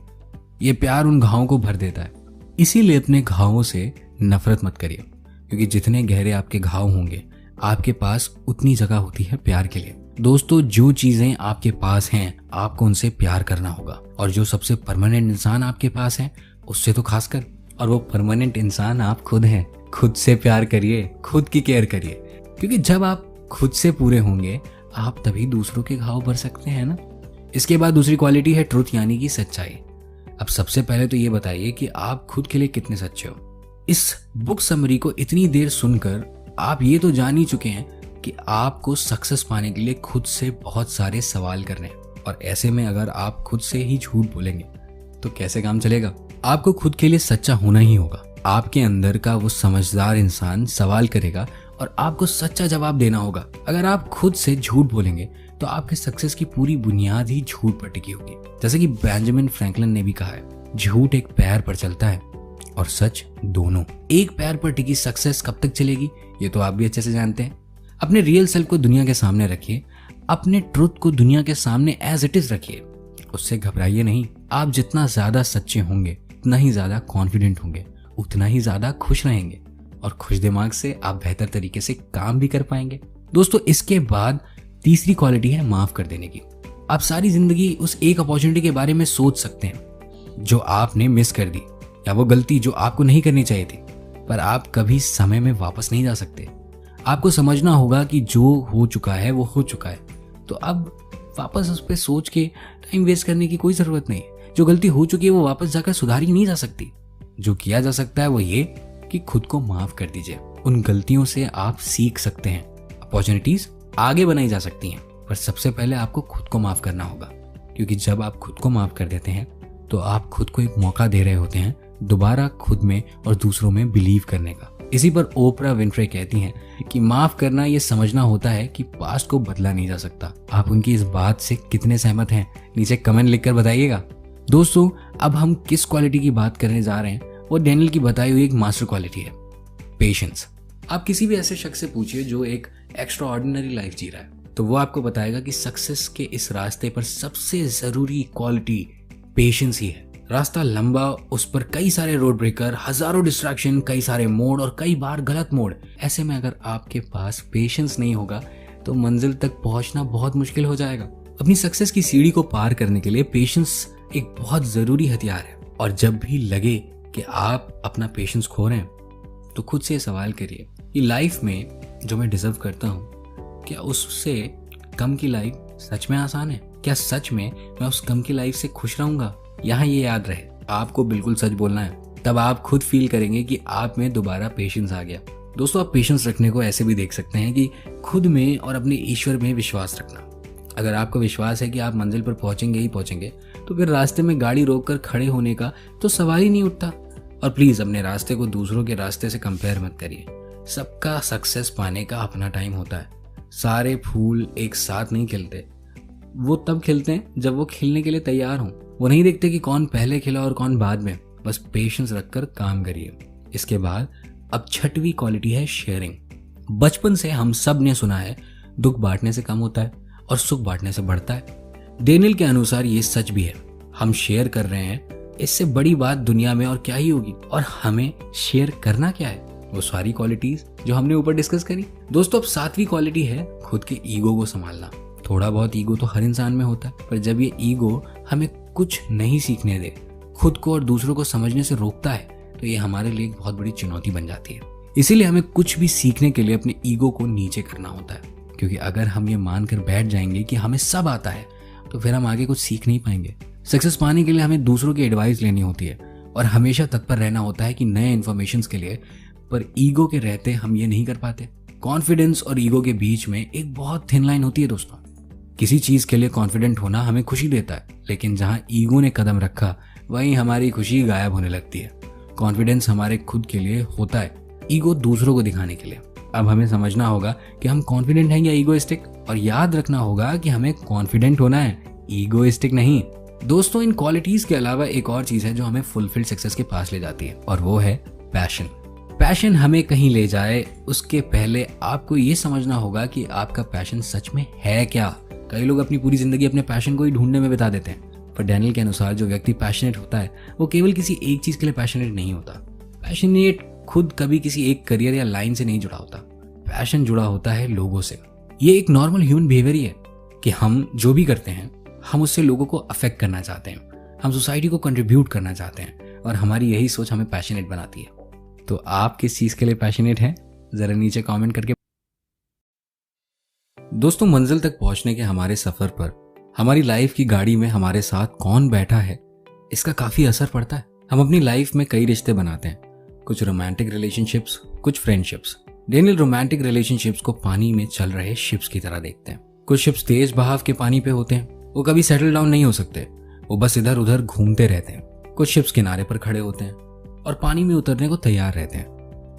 ये प्यार उन घावों को भर देता है। इसीलिए अपने घावों से नफरत मत करिए, क्योंकि जितने गहरे आपके घाव होंगे आपके पास उतनी जगह होती है प्यार के लिए। दोस्तों, जो चीजें आपके पास हैं आपको उनसे प्यार करना होगा, और जो सबसे परमानेंट इंसान आपके पास है उससे तो खासकर, और वो परमानेंट इंसान आप खुद हैं। खुद से प्यार करिए, खुद की केयर करिए, क्योंकि जब आप खुद से पूरे होंगे आप तभी दूसरों के घाव भर सकते हैं ना। इसके बाद दूसरी क्वालिटी है ट्रुथ, यानी कि सच्चाई। अब सबसे पहले तो ये बताइए कि आप खुद के लिए कितने सच्चे हो। इस बुक समरी को इतनी देर सुनकर आप ये तो जान ही चुके हैं कि आपको सक्सेस पाने के लिए खुद से बहुत सारे सवाल करने हैं, और ऐसे में अगर आप खुद से ही झूठ बोलेंगे तो कैसे काम चलेगा। आपको खुद के लिए सच्चा होना ही होगा। आपके अंदर का वो समझदार इंसान सवाल करेगा और आपको सच्चा जवाब देना होगा। अगर आप खुद से झूठ बोलेंगे तो आपके सक्सेस की पूरी बुनियाद ही झूठ पर टिकी होगी। जैसे कि बेंजामिन फ्रैंकलिन ने भी कहा है, झूठ एक पैर पर चलता है और सच दोनों। एक पैर पर टिकी सक्सेस कब तक चलेगी ये तो आप भी अच्छे से जानते हैं। अपने रियल सेल्फ को दुनिया के सामने रखिए, अपने ट्रुथ को दुनिया के सामने एज इट इज रखिए, उससे घबराइए नहीं। आप जितना ज्यादा सच्चे होंगे उतना ही ज्यादा कॉन्फिडेंट होंगे, उतना ही ज्यादा खुश रहेंगे, और खुश दिमाग से आप बेहतर तरीके से काम भी कर पाएंगे। दोस्तों, इसके बाद तीसरी क्वालिटी है माफ कर देने की। आप सारी जिंदगी उस एक अपॉर्चुनिटी के बारे में सोच सकते हैं जो आपने मिस कर दी, या वो गलती जो आपको नहीं करनी चाहिए थी, पर आप कभी समय में वापस नहीं जा सकते। आपको समझना होगा कि जो हो चुका है वो हो चुका है, तो अब वापस उस पर सोच के टाइम वेस्ट करने की कोई जरूरत नहीं। जो गलती हो चुकी है वो वापस जाकर सुधारी नहीं जा सकती। जो किया जा सकता है वो ये कि खुद को माफ कर दीजिए। उन गलतियों से आप सीख सकते हैं, अपॉर्चुनिटीज आगे बनाई जा सकती हैं, पर सबसे पहले आपको खुद को माफ करना होगा, क्योंकि जब आप खुद को माफ कर देते हैं तो आप खुद को एक मौका दे रहे होते हैं दोबारा खुद में और दूसरों में बिलीव करने का। इसी पर ओपरा विनफ्रे कहती हैं कि माफ करना ये समझना होता है कि पास्ट को बदला नहीं जा सकता। आप उनकी इस बात से कितने सहमत हैं नीचे कमेंट लिखकर बताइएगा। दोस्तों, अब हम किस क्वालिटी की बात करने जा रहे हैं वो डैनियल की बताई हुई एक मास्टर क्वालिटी है, पेशेंस। आप किसी भी ऐसे शख्स से पूछिए जो एक एक्स्ट्रा ऑर्डिनरी लाइफ जी रहा है, तो वो आपको बताएगा कि सक्सेस के इस रास्ते पर सबसे जरूरी क्वालिटी पेशेंस ही है। रास्ता लंबा, उस पर कई सारे रोड ब्रेकर, हजारों डिस्ट्रैक्शन, कई सारे मोड़ और कई बार गलत मोड़। ऐसे में अगर आपके पास पेशेंस नहीं होगा तो मंजिल तक पहुंचना बहुत मुश्किल हो जाएगा। अपनी सक्सेस की सीढ़ी को पार करने के लिए पेशेंस एक बहुत जरूरी हथियार है, और जब भी लगे कि आप अपना पेशेंस खो रहे हैं तो खुद से सवाल करिए कि लाइफ में जो मैं डिजर्व करता हूँ क्या उससे कम की लाइफ सच में आसान है? क्या सच में मैं उस कम की लाइफ से खुश रहूंगा? यहाँ ये याद रहे, आपको बिल्कुल सच बोलना है, तब आप खुद फील करेंगे कि आप में दोबारा पेशेंस आ गया। दोस्तों, आप पेशेंस रखने को ऐसे भी देख सकते हैं कि खुद में और अपने ईश्वर में विश्वास रखना। अगर आपको विश्वास है कि आप मंजिल पर पहुंचेंगे ही पहुंचेंगे, तो फिर रास्ते में गाड़ी रोककर खड़े होने का तो सवाल ही नहीं उठता। और प्लीज अपने रास्ते को दूसरों के रास्ते से कंपेयर मत करिए। सबका सक्सेस पाने का अपना टाइम होता है। सारे फूल एक साथ नहीं खिलते, वो तब खिलते हैं जब वो खिलने के लिए तैयार हों। वो नहीं देखते कि कौन पहले खिला और कौन बाद में। बस पेशेंस रखकर काम करिए। इसके बाद अब छठवीं क्वालिटी है शेयरिंग। बचपन से हम सब ने सुना है दुख बांटने से कम होता है, और सुख बांटने से बढ़ता है। डेनियल के अनुसार ये सच भी है। हम शेयर कर रहे हैं, इससे बड़ी बात दुनिया में और क्या ही होगी। और हमें शेयर करना क्या है? वो सारी क्वालिटीज जो हमने ऊपर डिस्कस करी। दोस्तों, अब 7वीं क्वालिटी है खुद के ईगो को संभालना। थोड़ा बहुत ईगो तो हर इंसान में होता है, पर जब ये ईगो हमें कुछ नहीं सीखने दे, खुद को और दूसरों को समझने से रोकता है, तो ये हमारे लिए एक बहुत बड़ी चुनौती बन जाती है। इसीलिए हमें कुछ भी सीखने के लिए अपने ईगो को नीचे करना होता है, क्योंकि अगर हम ये मानकर बैठ जाएंगे कि हमें सब आता है, तो फिर हम आगे कुछ सीख नहीं पाएंगे। सक्सेस पाने के लिए हमें दूसरों की एडवाइस लेनी होती है और हमेशा तत्पर रहना होता है कि नए इन्फॉर्मेशन के लिए, पर ईगो के रहते हम ये नहीं कर पाते। कॉन्फिडेंस और ईगो के बीच में एक बहुत थिन लाइन होती है दोस्तों। किसी चीज के लिए कॉन्फिडेंट होना हमें खुशी देता है, लेकिन जहां ईगो ने कदम रखा वहीं हमारी खुशी गायब होने लगती है। कॉन्फिडेंस हमारे खुद के लिए होता है, ईगो दूसरों को दिखाने के लिए। अब हमें समझना होगा कि हम कॉन्फिडेंट हैं या ईगोइस्टिक, और याद रखना होगा कि हमें कॉन्फिडेंट होना है, ईगोइस्टिक नहीं। दोस्तों, इन क्वालिटीज के अलावा एक और चीज है जो हमें फुलफिल्ड सक्सेस के पास ले जाती है, और वो है पैशन। पैशन हमें कहीं ले जाए उसके पहले आपको ये समझना होगा कि आपका पैशन सच में है क्या। कई लोग अपनी पूरी जिंदगी अपने पैशन को ही ढूंढने में बिता देते हैं, पर डैनियल के अनुसार जो व्यक्ति पैशनेट होता है वो केवल किसी एक चीज के लिए पैशनेट नहीं होता। पैशनेट खुद कभी किसी एक करियर या लाइन से नहीं जुड़ा होता। पैशन जुड़ा होता है लोगों से। ये एक नॉर्मल ह्यूमन बिहेवियर ही है कि हम जो भी करते हैं हम उससे लोगों को अफेक्ट करना चाहते हैं, हम सोसाइटी को कंट्रीब्यूट करना चाहते हैं, और हमारी यही सोच हमें पैशनेट बनाती है। तो आप किस चीज के लिए पैशनेट हैं? जरा नीचे कमेंट करके। दोस्तों, मंजिल तक पहुंचने के हमारे सफर पर हमारी लाइफ की गाड़ी में हमारे साथ कौन बैठा है, इसका काफी असर पड़ता है। हम अपनी लाइफ में कई रिश्ते बनाते हैं, कुछ रोमांटिक रिलेशनशिप्स, कुछ फ्रेंडशिप्स। डेनियल रोमांटिक रिलेशनशिप्स को पानी में चल रहे शिप्स की तरह देखते हैं। कुछ शिप्स तेज बहाव के पानी पे होते हैं, वो कभी सेटल डाउन नहीं हो सकते, वो बस इधर उधर घूमते रहते हैं। कुछ शिप्स किनारे पर खड़े होते हैं और पानी में उतरने को तैयार रहते हैं,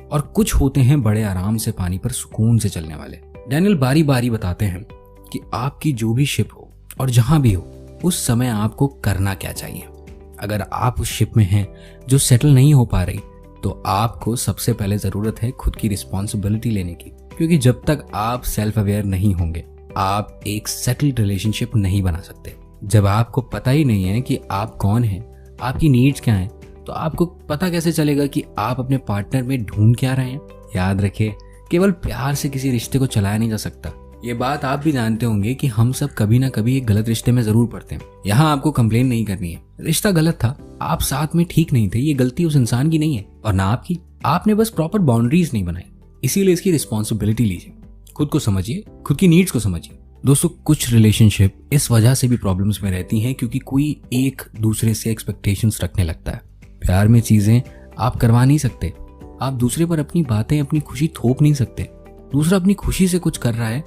और कुछ होते हैं बड़े आराम से पानी पर सुकून से चलने वाले। डैनियल बारी बारी बताते हैं कि आपकी जो भी शिप हो और जहां भी हो, उस समय आपको करना क्या चाहिए। अगर आप उस शिप में हैं जो सेटल नहीं हो पा रही, तो आपको सबसे पहले जरूरत है खुद की रिस्पॉन्सिबिलिटी लेने की, क्योंकि जब तक आप सेल्फ अवेयर नहीं होंगे आप एक सेटल्ड रिलेशनशिप नहीं बना सकते। जब आपको पता ही नहीं है कि आप कौन हैं, आपकी नीड्स क्या हैं, तो आपको पता कैसे चलेगा कि आप अपने पार्टनर में ढूंढ क्या रहे हैं। याद रखिए, केवल प्यार से किसी रिश्ते को चलाया नहीं जा सकता। ये बात आप भी जानते होंगे कि हम सब कभी ना कभी एक गलत रिश्ते में जरूर पड़ते हैं। यहाँ आपको कंप्लेन नहीं करनी है, रिश्ता गलत था, आप साथ में ठीक नहीं थे, ये गलती उस इंसान की नहीं है और ना आपकी। आपने बस प्रॉपर बाउंड्रीज नहीं बनाई, इसीलिए इसकी रिस्पॉन्सिबिलिटी लीजिए। खुद को समझिए, खुद की नीड्स को समझिए। दोस्तों, कुछ रिलेशनशिप इस वजह से भी प्रॉब्लम्स में रहती हैं क्योंकि कोई एक दूसरे से एक्सपेक्टेशंस रखने लगता है। प्यार में चीजें आप करवा नहीं सकते, आप दूसरे पर अपनी बातें, अपनी खुशी थोप नहीं सकते। दूसरा अपनी खुशी से कुछ कर रहा है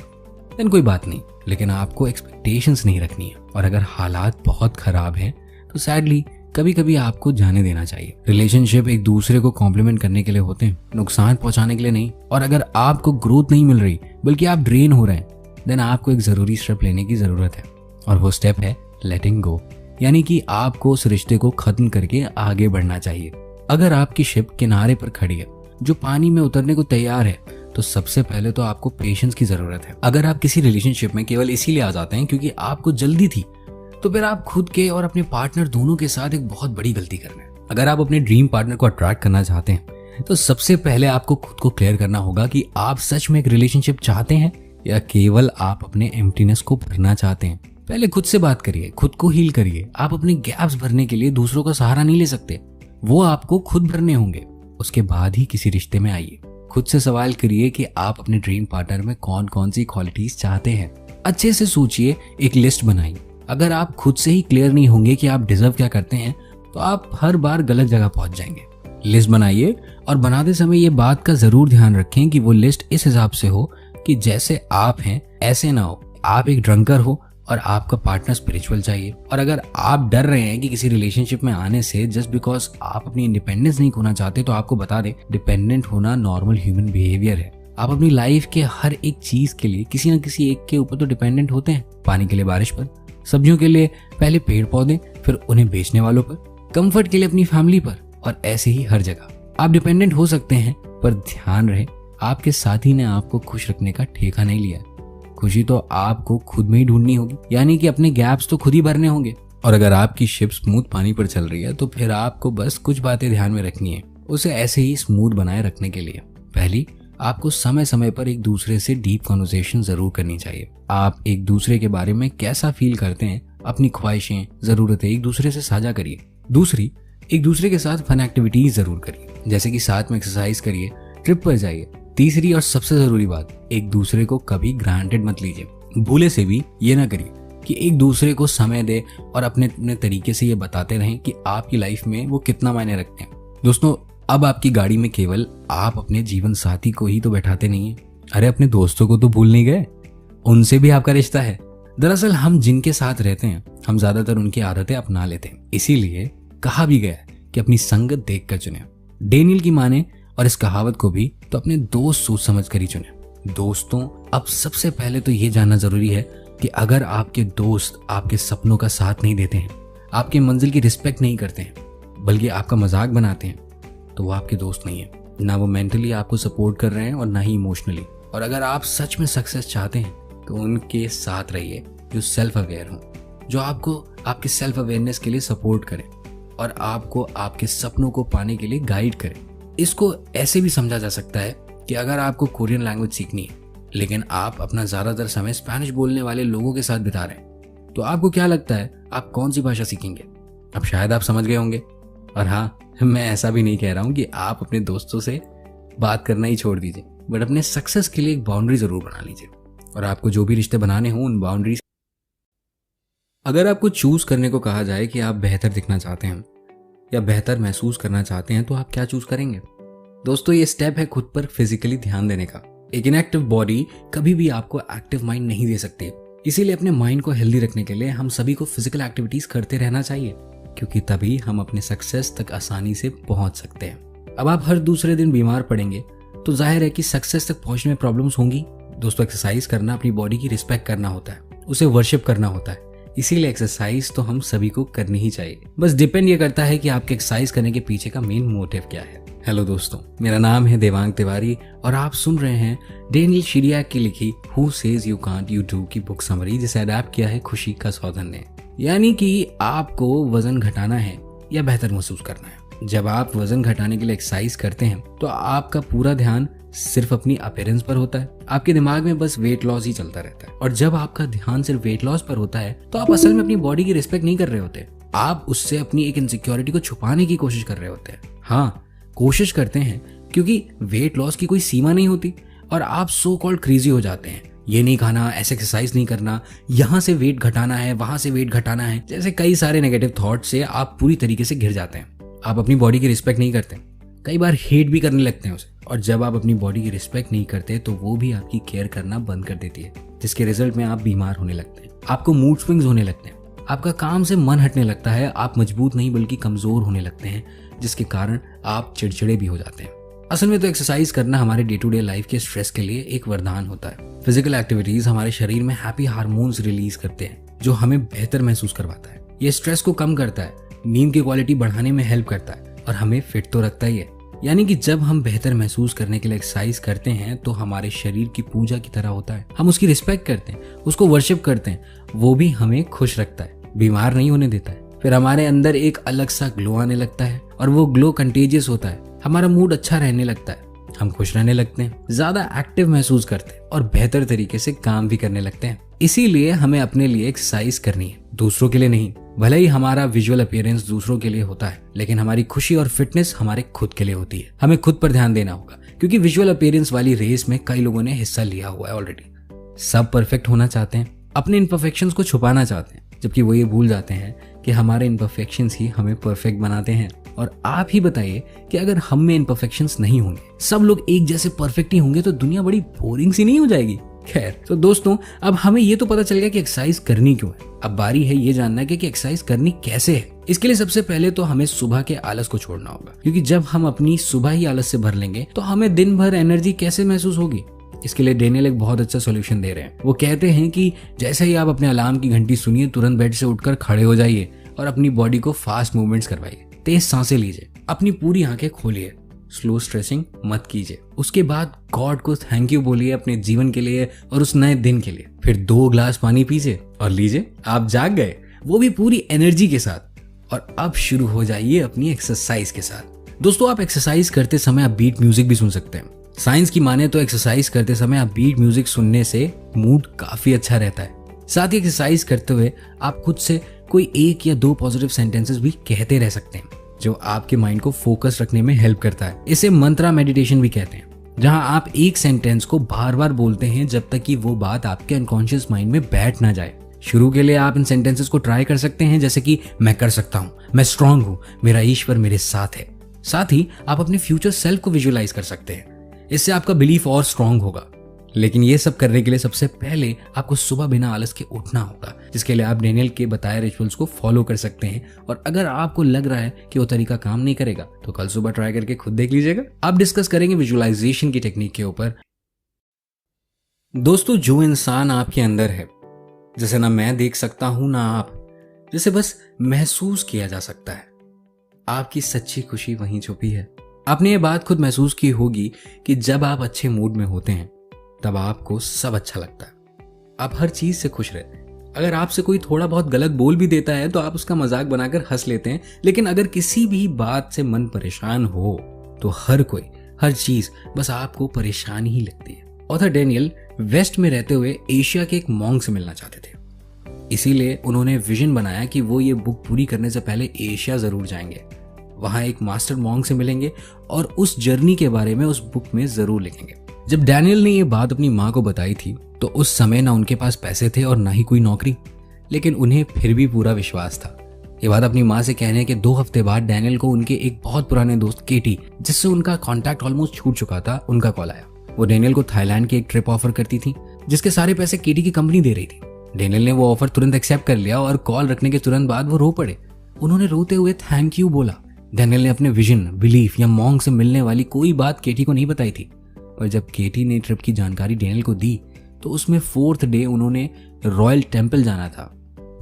देन कोई बात नहीं, लेकिन आपको एक्सपेक्टेशंस नहीं रखनी है। और अगर हालात बहुत खराब हैं तो सैडली कभी कभी आपको जाने देना चाहिए। रिलेशनशिप एक दूसरे को कॉम्प्लीमेंट करने के लिए होते हैं, नुकसान पहुंचाने के लिए नहीं। और अगर आपको ग्रोथ नहीं मिल रही बल्कि आप ड्रेन हो रहे हैं, देन आपको एक जरूरी स्टेप लेने की जरूरत है, और वो स्टेप है लेटिंग गो। यानी कि आपको उस रिश्ते को खत्म करके आगे बढ़ना चाहिए। अगर आपकी शिप किनारे पर खड़ी है जो पानी में उतरने को तैयार है, तो सबसे पहले तो आपको पेशेंस की जरूरत है। अगर आप किसी रिलेशनशिप में केवल इसीलिए आ जाते हैं क्योंकि आपको जल्दी थी, तो फिर आप खुद के और अपने पार्टनर दोनों के साथ एक बहुत बड़ी गलती कर रहे हैं। अगर आप अपने ड्रीम पार्टनर को अट्रैक्ट करना चाहते हैं, तो सबसे पहले आपको खुद को क्लियर करना होगा कि आप सच में एक रिलेशनशिप चाहते हैं या केवल आप अपने एम्प्टीनेस को भरना चाहते हैं। पहले खुद से बात करिए, खुद को हील करिए। आप अपने गैप्स भरने के लिए दूसरों का सहारा नहीं ले सकते, वो आपको खुद भरने होंगे। उसके बाद ही किसी रिश्ते में आइए। खुद से सवाल करिए कि आप अपने ड्रीम पार्टनर में कौन कौन सी क्वालिटीज चाहते हैं। अच्छे से सोचिए, एक लिस्ट बनाइए। अगर आप खुद से ही क्लियर नहीं होंगे कि आप डिजर्व क्या करते हैं, तो आप हर बार गलत जगह पहुंच जाएंगे। लिस्ट बनाइए, और बनाते समय ये बात का जरूर ध्यान रखें कि वो लिस्ट इस हिसाब से हो कि जैसे आप हैं ऐसे ना हो। आप एक ड्रंकर हो और आपका पार्टनर स्पिरिचुअल चाहिए। और अगर आप डर रहे हैं कि किसी रिलेशनशिप में आने से जस्ट बिकॉज आप अपनी इंडिपेंडेंस नहीं खोना चाहते, तो आपको बता दें, डिपेंडेंट होना नॉर्मल ह्यूमन बिहेवियर है। आप अपनी लाइफ के हर एक चीज के लिए किसी न किसी एक के ऊपर तो डिपेंडेंट होते हैं। पानी के लिए बारिश पर, सब्जियों के लिए पहले पेड़ पौधे, फिर उन्हें बेचने वालों पर, कंफर्ट के लिए अपनी फैमिली पर, और ऐसे ही हर जगह आप डिपेंडेंट हो सकते हैं। पर ध्यान रहे, आपके साथी ने आपको खुश रखने का ठेका नहीं लिया। खुशी तो आपको खुद में ही ढूंढनी होगी, यानी कि अपने गैप्स तो खुद ही भरने होंगे। और अगर आपकी शिप स्मूथ पानी पर चल रही है तो फिर आपको बस कुछ बातें ध्यान में रखनी है उसे ऐसे ही स्मूथ बनाए रखने के लिए। पहली, आपको समय समय पर एक दूसरे से डीप कॉन्वर्सेशन जरूर करनी चाहिए। आप एक दूसरे के बारे में कैसा फील करते हैं, अपनी ख्वाहिशें, जरूरतें एक दूसरे से साझा करिए। दूसरी, एक दूसरे के साथ फन एक्टिविटीज जरूर करिए, जैसे कि साथ में एक्सरसाइज करिए, ट्रिप पर जाइए। तीसरी और सबसे जरूरी बात, एक दूसरे को कभी ग्रांटेड मत लीजिए। भूले से भी ये ना करिए कि एक दूसरे को समय दे और अपने अपने तरीके से ये बताते रहें कि आपकी लाइफ में वो कितना मायने रखते हैं। दोस्तों, अब आपकी गाड़ी में केवल आप अपने जीवन साथी को ही तो बैठाते नहीं है, अरे अपने दोस्तों को तो भूल नहीं गए, उनसे भी आपका रिश्ता है। दरअसल हम जिनके साथ रहते हैं हम ज्यादातर उनकी आदतें अपना लेते हैं, इसीलिए कहा भी गया है कि अपनी संगत देख कर चुने। डेनियल की माने और इस कहावत को भी तो अपने दोस्त सोच समझ कर ही चुने। दोस्तों, अब सबसे पहले तो ये जानना जरूरी है कि अगर आपके दोस्त आपके सपनों का साथ नहीं देते हैं, आपके मंजिल की रिस्पेक्ट नहीं करते हैं, बल्कि आपका मजाक बनाते हैं, तो वो आपके दोस्त नहीं है। ना वो मेंटली आपको सपोर्ट कर रहे हैं और ना ही इमोशनली। और अगर आप सच में सक्सेस चाहते हैं तो उनके साथ रहिए जो सेल्फ अवेयर हो, जो आपको आपके सेल्फ अवेयरनेस के लिए सपोर्ट करें और आपको आपके सपनों को पाने के लिए गाइड करें। इसको ऐसे भी समझा जा सकता है कि अगर आपको कोरियन लैंग्वेज सीखनी है लेकिन आप अपना ज्यादातर समय स्पेनिश बोलने वाले लोगों के साथ बिता रहे हैं, तो आपको क्या लगता है आप कौन सी भाषा सीखेंगे? अब शायद आप समझ गए होंगे। और हाँ, मैं ऐसा भी नहीं कह रहा हूं कि आप अपने दोस्तों से बात करना ही छोड़ दीजिए, बट अपने सक्सेस के लिए एक बाउंड्री जरूर बना लीजिए। और आपको जो भी रिश्ते बनाने हो उन बाउंड्रीज, अगर आपको चूज करने को कहा जाए कि आप बेहतर दिखना चाहते हैं या बेहतर महसूस करना चाहते हैं, तो आप क्या चूज करेंगे? दोस्तों, ये स्टेप है खुद पर फिजिकली ध्यान देने का। एक इनएक्टिव बॉडी कभी भी आपको एक्टिव माइंड नहीं दे सकती, इसीलिए अपने माइंड को हेल्दी रखने के लिए हम सभी को फिजिकल एक्टिविटीज करते रहना चाहिए, क्योंकि तभी हम अपने सक्सेस तक आसानी से पहुंच सकते हैं। अब आप हर दूसरे दिन बीमार पड़ेंगे तो जाहिर है कि सक्सेस तक पहुंचने में प्रॉब्लम्स होंगी। दोस्तों, एक्सरसाइज करना अपनी बॉडी की रिस्पेक्ट करना होता है, उसे वर्शिप करना होता है, इसीलिए एक्सरसाइज तो हम सभी को करनी ही चाहिए। बस डिपेंड ये करता है कि आपके एक्सरसाइज करने के पीछे का मेन मोटिव क्या है। हेलो दोस्तों, मेरा नाम है देवांग तिवारी और आप सुन रहे हैं डेनियल शिरियाक की लिखी who says you can't you do की बुक समरी, जिसे अडैप्ट किया है खुशी कसौदन ने। यानी कि आपको वजन घटाना है या बेहतर महसूस करना है। जब आप वजन घटाने के लिए एक्सरसाइज करते हैं तो आपका पूरा ध्यान सिर्फ अपनी अपीयरेंस पर होता है, आपके दिमाग में बस वेट लॉस ही चलता रहता है। और जब आपका ध्यान सिर्फ वेट लॉस पर होता है तो आप असल में अपनी बॉडी की रिस्पेक्ट नहीं कर रहे होते, आप उससे अपनी एक इनसिक्योरिटी को छुपाने की कोशिश कर रहे होते हैं। हाँ, कोशिश करते हैं, क्योंकि वेट लॉस की कोई सीमा नहीं होती और आप सो कॉल्ड क्रेजी हो जाते हैं। ये नहीं खाना, ऐसे एक्सरसाइज नहीं करना, यहाँ से वेट घटाना है, वहां से वेट घटाना है, जैसे कई सारे नेगेटिव थॉट से आप पूरी तरीके से घिर जाते हैं। आप अपनी बॉडी की रिस्पेक्ट नहीं करते, कई बार हेट भी करने लगते हैं उसे। और जब आप अपनी बॉडी की रिस्पेक्ट नहीं करते तो वो भी आपकी केयर करना बंद कर देती है, जिसके रिजल्ट में आप बीमार होने लगते हैं, आपको मूड स्विंग्स होने लगते हैं, आपका काम से मन हटने लगता है, आप मजबूत नहीं बल्कि कमजोर होने लगते हैं, जिसके कारण आप चिड़चिड़े भी हो जाते हैं। असल में तो एक्सरसाइज करना हमारे डे टू डे लाइफ के स्ट्रेस के लिए एक वरदान होता है। फिजिकल एक्टिविटीज हमारे शरीर में हैप्पी हार्मोन्स रिलीज करते हैं, जो हमें बेहतर महसूस करवाता है। ये स्ट्रेस को कम करता है, नींद की क्वालिटी बढ़ाने में हेल्प करता है और हमें फिट तो रखता ही है। यानी कि जब हम बेहतर महसूस करने के लिए एक्सरसाइज करते हैं तो हमारे शरीर की पूजा की तरह होता है, हम उसकी रिस्पेक्ट करते हैं, उसको वर्शिप करते हैं, वो भी हमें खुश रखता है, बीमार नहीं होने देता है। फिर हमारे अंदर एक अलग सा ग्लो आने लगता है और वो ग्लो कंटेजियस होता है, हमारा मूड अच्छा रहने लगता है, हम खुश रहने लगते हैं, ज्यादा एक्टिव महसूस करते हैं और बेहतर तरीके से काम भी करने लगते हैं। इसीलिए हमें अपने लिए एक्सरसाइज करनी है, दूसरों के लिए नहीं। भले ही हमारा विजुअल अपीयरेंस दूसरों के लिए होता है, लेकिन हमारी खुशी और फिटनेस हमारे खुद के लिए होती है। हमें खुद पर ध्यान देना होगा, क्योंकि विजुअल अपीयरेंस वाली रेस में कई लोगों ने हिस्सा लिया हुआ है ऑलरेडी। सब परफेक्ट होना चाहते हैं, अपने इम्परफेक्शंस को छुपाना चाहते हैं, जबकि वो ये भूल जाते हैं कि हमारे इम्परफेक्शंस ही हमें परफेक्ट बनाते हैं। और आप ही बताइए कि अगर हम में इम्परफेक्शंस नहीं होंगे, सब लोग एक जैसे परफेक्ट ही होंगे, तो दुनिया बड़ी बोरिंग सी नहीं हो जाएगी। खैर, तो दोस्तों, अब हमें ये तो पता चल गया कि एक्सरसाइज करनी क्यों है। अब बारी है ये जानना कि एक्सरसाइज करनी कैसे है। इसके लिए सबसे पहले तो हमें सुबह के आलस को छोड़ना होगा, क्योंकि जब हम अपनी सुबह ही आलस से भर लेंगे तो हमें दिन भर एनर्जी कैसे महसूस होगी। इसके लिए डेनियल एक बहुत अच्छा सॉल्यूशन दे रहे हैं। वो कहते हैं कि जैसे ही आप अपने अलार्म की घंटी सुनिए, तुरंत बेड से उठकर खड़े हो जाइए और अपनी बॉडी को फास्ट मूवमेंट्स करवाइए, तेज सांसें लीजिए, अपनी पूरी आंखें खोलिए, स्लो स्ट्रेचिंग मत कीजिए। उसके बाद गॉड को थैंक यू बोलिए अपने जीवन के लिए और उस नए दिन के लिए। फिर 2 ग्लास पानी पीजिए और लीजिए आप जाग गए, वो भी पूरी एनर्जी के साथ। और अब शुरू हो जाइए अपनी एक्सरसाइज के साथ। दोस्तों, आप एक्सरसाइज करते समय आप बीट म्यूजिक भी सुन सकते हैं। साइंस की माने तो एक्सरसाइज करते समय आप बीट म्यूजिक सुनने से मूड काफी अच्छा रहता है। साथ ही एक्सरसाइज करते हुए आप खुद से कोई 1 या 2 पॉजिटिव सेंटेंसेस भी कहते रह सकते हैं, जो आपके माइंड को फोकस रखने में हेल्प करता है। इसे मंत्रा मेडिटेशन भी कहते हैं, जहां आप एक सेंटेंस को बार बार बोलते हैं जब तक कि वो बात आपके अनकॉन्शियस माइंड में बैठ ना जाए। शुरू के लिए आप इन सेंटेंसेस को ट्राई कर सकते हैं, जैसे कि मैं कर सकता हूँ, मैं स्ट्रांग हूँ, मेरा ईश्वर मेरे साथ है। साथ ही आप अपने फ्यूचर सेल्फ को विजुअलाइज कर सकते हैं। इससे आपका बिलीफ और स्ट्रांग होगा। लेकिन ये सब करने के लिए सबसे पहले आपको सुबह बिना आलस के उठना होगा, जिसके लिए आप डेनियल के बताए रिचुअल्स को फॉलो कर सकते हैं। और अगर आपको लग रहा है कि वो तरीका काम नहीं करेगा तो कल सुबह ट्राई करके खुद देख लीजिएगा। आप डिस्कस करेंगे विजुअलाइजेशन की टेक्निक के ऊपर। दोस्तों, जो इंसान आपके अंदर है, जैसे ना मैं देख सकता हूं ना आप, जिसे बस महसूस किया जा सकता है, आपकी सच्ची खुशी वहीं छुपी है। आपने ये बात खुद महसूस की होगी कि जब आप अच्छे मूड में होते हैं तब आपको सब अच्छा लगता है। आप हर चीज से खुश रहते हैं। अगर आपसे कोई थोड़ा बहुत गलत बोल भी देता है तो आप उसका मजाक बनाकर हंस लेते हैं। लेकिन अगर किसी भी बात से मन परेशान हो तो हर कोई, हर चीज बस आपको परेशान ही लगती है। ऑथर डेनियल वेस्ट में रहते हुए एशिया के एक मॉन्क से मिलना चाहते थे। इसीलिए उन्होंने विजन बनाया कि वो ये बुक पूरी करने से पहले एशिया जरूर जाएंगे, वहां एक मास्टर मॉन्क से मिलेंगे और उस जर्नी के बारे में उस बुक में जरूर लिखेंगे। जब डैनियल ने ये बात अपनी माँ को बताई थी तो उस समय ना उनके पास पैसे थे और ना ही कोई नौकरी, लेकिन उन्हें फिर भी पूरा विश्वास था। ये बात अपनी माँ से कहने के 2 हफ्ते बाद डैनियल को उनके एक बहुत पुराने दोस्त केटी, जिससे उनका कॉन्टैक्ट ऑलमोस्ट छूट चुका था, उनका कॉल आया। वो डेनियल को थाईलैंड की एक ट्रिप ऑफर करती थी, जिसके सारे पैसे केटी की कंपनी दे रही थी। डेनियल ने वो ऑफर तुरंत एक्सेप्ट कर लिया और कॉल रखने के तुरंत बाद वो रो पड़े। उन्होंने रोते हुए थैंक यू बोला। डैनियल ने अपने विजन, बिलीफ या मॉन्क से मिलने वाली कोई बात केटी को नहीं बताई थी, पर जब केटी ने ट्रिप की जानकारी डेनियल को दी तो उसमें 4th डे उन्होंने रॉयल टेम्पल जाना था,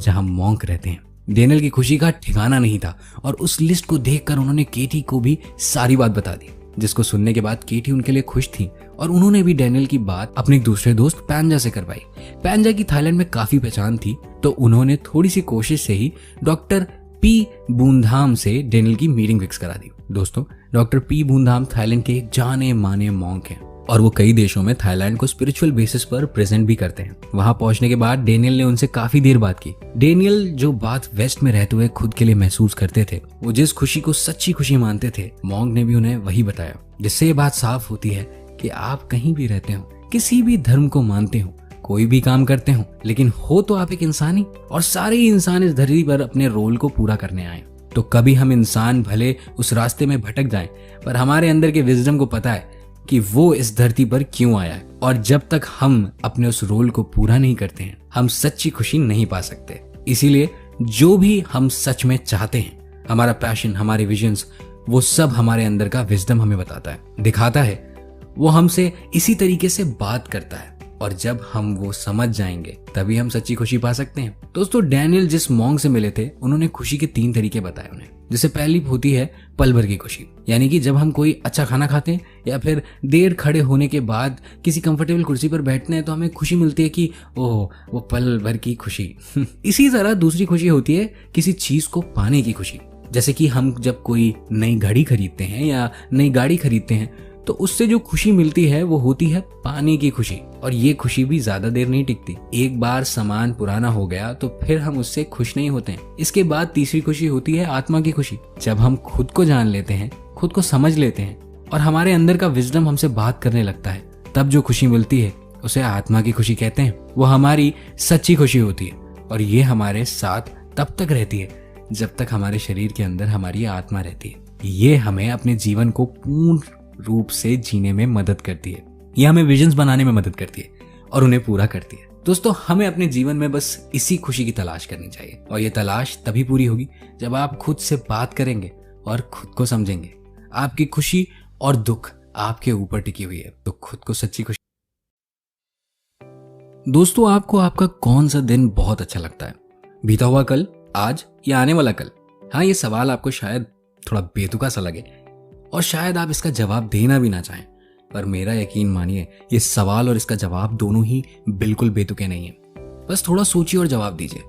जहां मॉन्क रहते हैं। डेनियल की खुशी का ठिकाना नहीं था और उस लिस्ट को देखकर उन्होंने केटी को भी सारी बात बता दी, जिसको सुनने के बाद केटी उनके लिए खुश थी और उन्होंने भी डेनियल की बात अपने एक दूसरे दोस्त पैंजा से करवाई। पैंजा की थाईलैंड में काफी पहचान थी, तो उन्होंने थोड़ी सी कोशिश से ही डॉक्टर पी बूंधाम से डेनियल की मीटिंग फिक्स करा दी। दोस्तों, डॉक्टर पी बूंधाम थाईलैंड के एक जाने माने मॉन्क हैं और वो कई देशों में थाईलैंड को स्पिरिचुअल बेसिस पर प्रेजेंट भी करते हैं। वहां पहुंचने के बाद डेनियल ने उनसे काफी देर बात की। डेनियल जो बात वेस्ट में रहते हुए खुद के लिए महसूस करते थे, वो जिस खुशी को सच्ची खुशी मानते थे, मॉन्क ने भी उन्हें वही बताया। जिससे ये बात साफ होती है कि आप कहीं भी रहते हो, किसी भी धर्म को मानते हो, कोई भी काम करते हो, लेकिन हो तो आप एक इंसान ही, और सारे ही इंसान इस धरती पर अपने रोल को पूरा करने आए। तो कभी हम इंसान भले उस रास्ते में भटक जाएं, पर हमारे अंदर के विजडम को पता है कि वो इस धरती पर क्यों आया है। और जब तक हम अपने उस रोल को पूरा नहीं करते हैं, हम सच्ची खुशी नहीं पा सकते। इसीलिए जो भी हम सच में चाहते हैं, हमारा पैशन, हमारे विजन्स, वो सब हमारे अंदर का विजडम हमें बताता है, दिखाता है। वो हमसे इसी तरीके से बात करता है और जब हम वो समझ जाएंगे तभी हम सच्ची खुशी पा सकते हैं। दोस्तों, डैनियल जिस मॉन्क से मिले थे, उन्होंने खुशी के 3 तरीके बताए उन्हें। जैसे पहली होती है पल भर की खुशी, यानी कि जब हम कोई अच्छा खाना खाते हैं या फिर देर खड़े होने के बाद किसी कंफर्टेबल कुर्सी पर बैठते हैं तो हमें खुशी मिलती है कि ओह, वो पल भर की खुशी। इसी तरह दूसरी खुशी होती है किसी चीज को पाने की खुशी। जैसे कि हम जब कोई नई घड़ी खरीदते हैं या नई गाड़ी खरीदते हैं तो उससे जो खुशी मिलती है वो होती है पाने की खुशी। और ये खुशी भी ज्यादा देर नहीं टिकती। एक बार सामान पुराना हो गया तो फिर हम उससे खुश नहीं होते हैं। इसके बाद तीसरी खुशी होती है आत्मा की खुशी। जब हम खुद को जान लेते हैं, खुद को समझ लेते हैं और हमारे अंदर का विजडम हमसे बात करने लगता है, तब जो खुशी मिलती है उसे आत्मा की खुशी कहते हैं। वो हमारी सच्ची खुशी होती है और ये हमारे साथ तब तक रहती है जब तक हमारे शरीर के अंदर हमारी आत्मा रहती है। ये हमें अपने जीवन को पूर्ण रूप से जीने में मदद करती है। ये हमें विजन्स बनाने में मदद करती है और उन्हें पूरा करती है। दोस्तों, हमें अपने जीवन में बस इसी खुशी की तलाश करनी चाहिए और ये तलाश तभी पूरी होगी जब आप खुद से बात करेंगे और खुद को समझेंगे। आपकी खुशी और दुख आपके ऊपर टिकी हुई है, तो खुद को सच्ची खुशी। दोस्तों, आपको आपका कौन सा दिन बहुत अच्छा लगता है? बीता हुआ कल, आज या आने वाला कल? हाँ, ये सवाल आपको शायद थोड़ा बेतुका सा लगे और शायद आप इसका जवाब देना भी ना चाहें, पर मेरा यकीन मानिए ये सवाल और इसका जवाब दोनों ही बिल्कुल बेतुके नहीं है। बस थोड़ा सोचिए और जवाब दीजिए।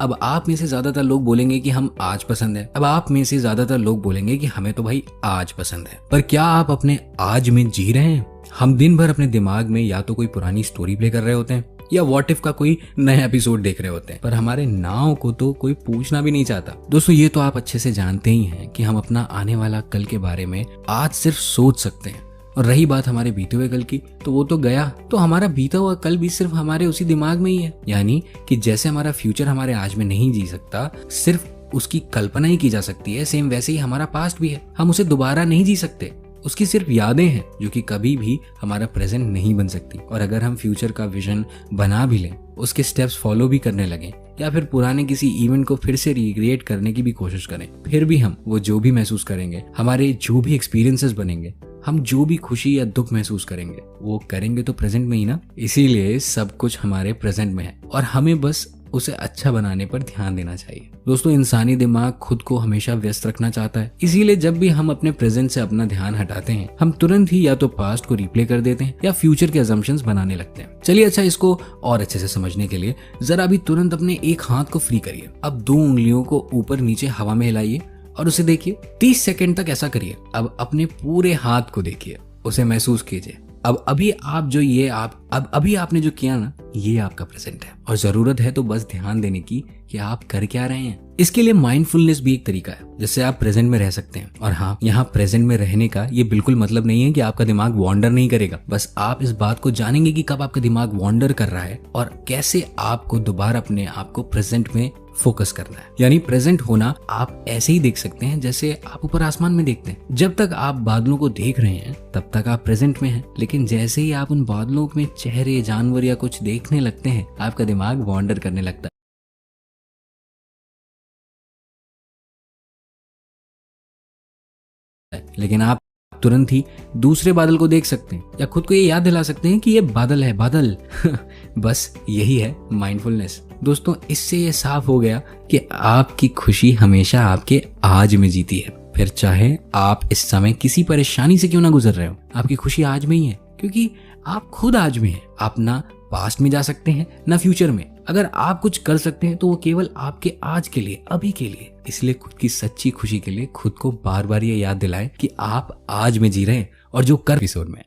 अब आप में से ज्यादातर लोग बोलेंगे कि हम आज पसंद है, अब आप में से ज्यादातर लोग बोलेंगे कि हमें तो भाई आज पसंद है। पर क्या आप अपने आज में जी रहे हैं? हम दिन भर अपने दिमाग में या तो कोई पुरानी स्टोरी प्ले कर रहे होते हैं या व्हाट इफ का कोई नया एपिसोड देख रहे होते हैं, पर हमारे नाव को तो कोई पूछना भी नहीं चाहता। दोस्तों ये तो आप अच्छे से जानते ही हैं कि हम अपना आने वाला कल के बारे में आज सिर्फ सोच सकते हैं, और रही बात हमारे बीते हुए कल की, तो वो तो गया। तो हमारा बीता हुआ कल भी सिर्फ हमारे उसी दिमाग में ही है। यानी कि जैसे हमारा फ्यूचर हमारे आज में नहीं जी सकता, सिर्फ उसकी कल्पना ही की जा सकती है, सेम वैसे ही हमारा पास्ट भी है। हम उसे दोबारा नहीं जी सकते, उसकी सिर्फ यादें हैं जो कि कभी भी हमारा प्रेजेंट नहीं बन सकती। और अगर हम फ्यूचर का विजन बना भी लें, उसके स्टेप्स फॉलो भी करने लगें, या फिर पुराने किसी इवेंट को फिर से रिक्रिएट करने की भी कोशिश करें, फिर भी हम वो जो भी महसूस करेंगे, हमारे जो भी एक्सपीरियंसेस बनेंगे, हम जो भी खुशी या दुख महसूस करेंगे, वो करेंगे तो प्रेजेंट में ही ना। इसीलिए सब कुछ हमारे प्रेजेंट में है और हमें बस उसे अच्छा बनाने पर ध्यान देना चाहिए। दोस्तों इंसानी दिमाग खुद को हमेशा व्यस्त रखना चाहता है, इसीलिए जब भी हम अपने प्रेजेंट से अपना ध्यान हटाते हैं, हम तुरंत ही या तो पास्ट को रिप्ले कर देते हैं या फ्यूचर के अजम्पशंस बनाने लगते हैं। चलिए अच्छा, इसको और अच्छे से समझने के लिए जरा अभी तुरंत अपने एक हाथ को फ्री करिए। अब 2 उंगलियों को ऊपर नीचे हवा में हिलाइए और उसे देखिए। 30 सेकंड तक ऐसा करिए। अब अपने पूरे हाथ को देखिए, उसे महसूस कीजिए। अब अभी आपने जो किया ना, ये आपका प्रेजेंट है और जरूरत है तो बस ध्यान देने की कि आप कर क्या रहे हैं। इसके लिए माइंडफुलनेस भी एक तरीका है जिससे आप प्रेजेंट में रह सकते हैं। और हाँ, यहाँ प्रेजेंट में रहने का ये बिल्कुल मतलब नहीं है कि आपका दिमाग वॉन्डर नहीं करेगा। बस आप इस बात को जानेंगे कि कब आपका दिमाग वॉन्डर कर रहा है और कैसे आपको दोबारा अपने आप को प्रेजेंट में फोकस करना है। यानी प्रेजेंट होना आप ऐसे ही देख सकते हैं जैसे आप ऊपर आसमान में देखते हैं। जब तक आप बादलों को देख रहे हैं तब तक आप प्रेजेंट में हैं, लेकिन जैसे ही आप उन बादलों में चेहरे, जानवर या कुछ देखने लगते हैं, आपका दिमाग वॉन्डर करने लगता है। लेकिन आप तुरंत ही दूसरे बादल को देख सकते हैं या खुद को ये याद दिला सकते हैं कि ये बादल है, बादल। बस यही है माइंडफुलनेस। दोस्तों इससे ये साफ हो गया कि आपकी खुशी हमेशा आपके आज में जीती है। फिर चाहे आप इस समय किसी परेशानी से क्यों ना गुजर रहे हो, आपकी खुशी आज में ही है, क्योंकि आप खुद आज में हैं। आप ना पास्ट में जा सकते हैं ना फ्यूचर में। अगर आप कुछ कर सकते हैं तो वो केवल आपके आज के लिए, अभी के लिए। इसलिए खुद की सच्ची खुशी के लिए खुद को बार बार ये याद दिलाएं कि आप आज में जी रहे हैं और जो कर एपिसोड में।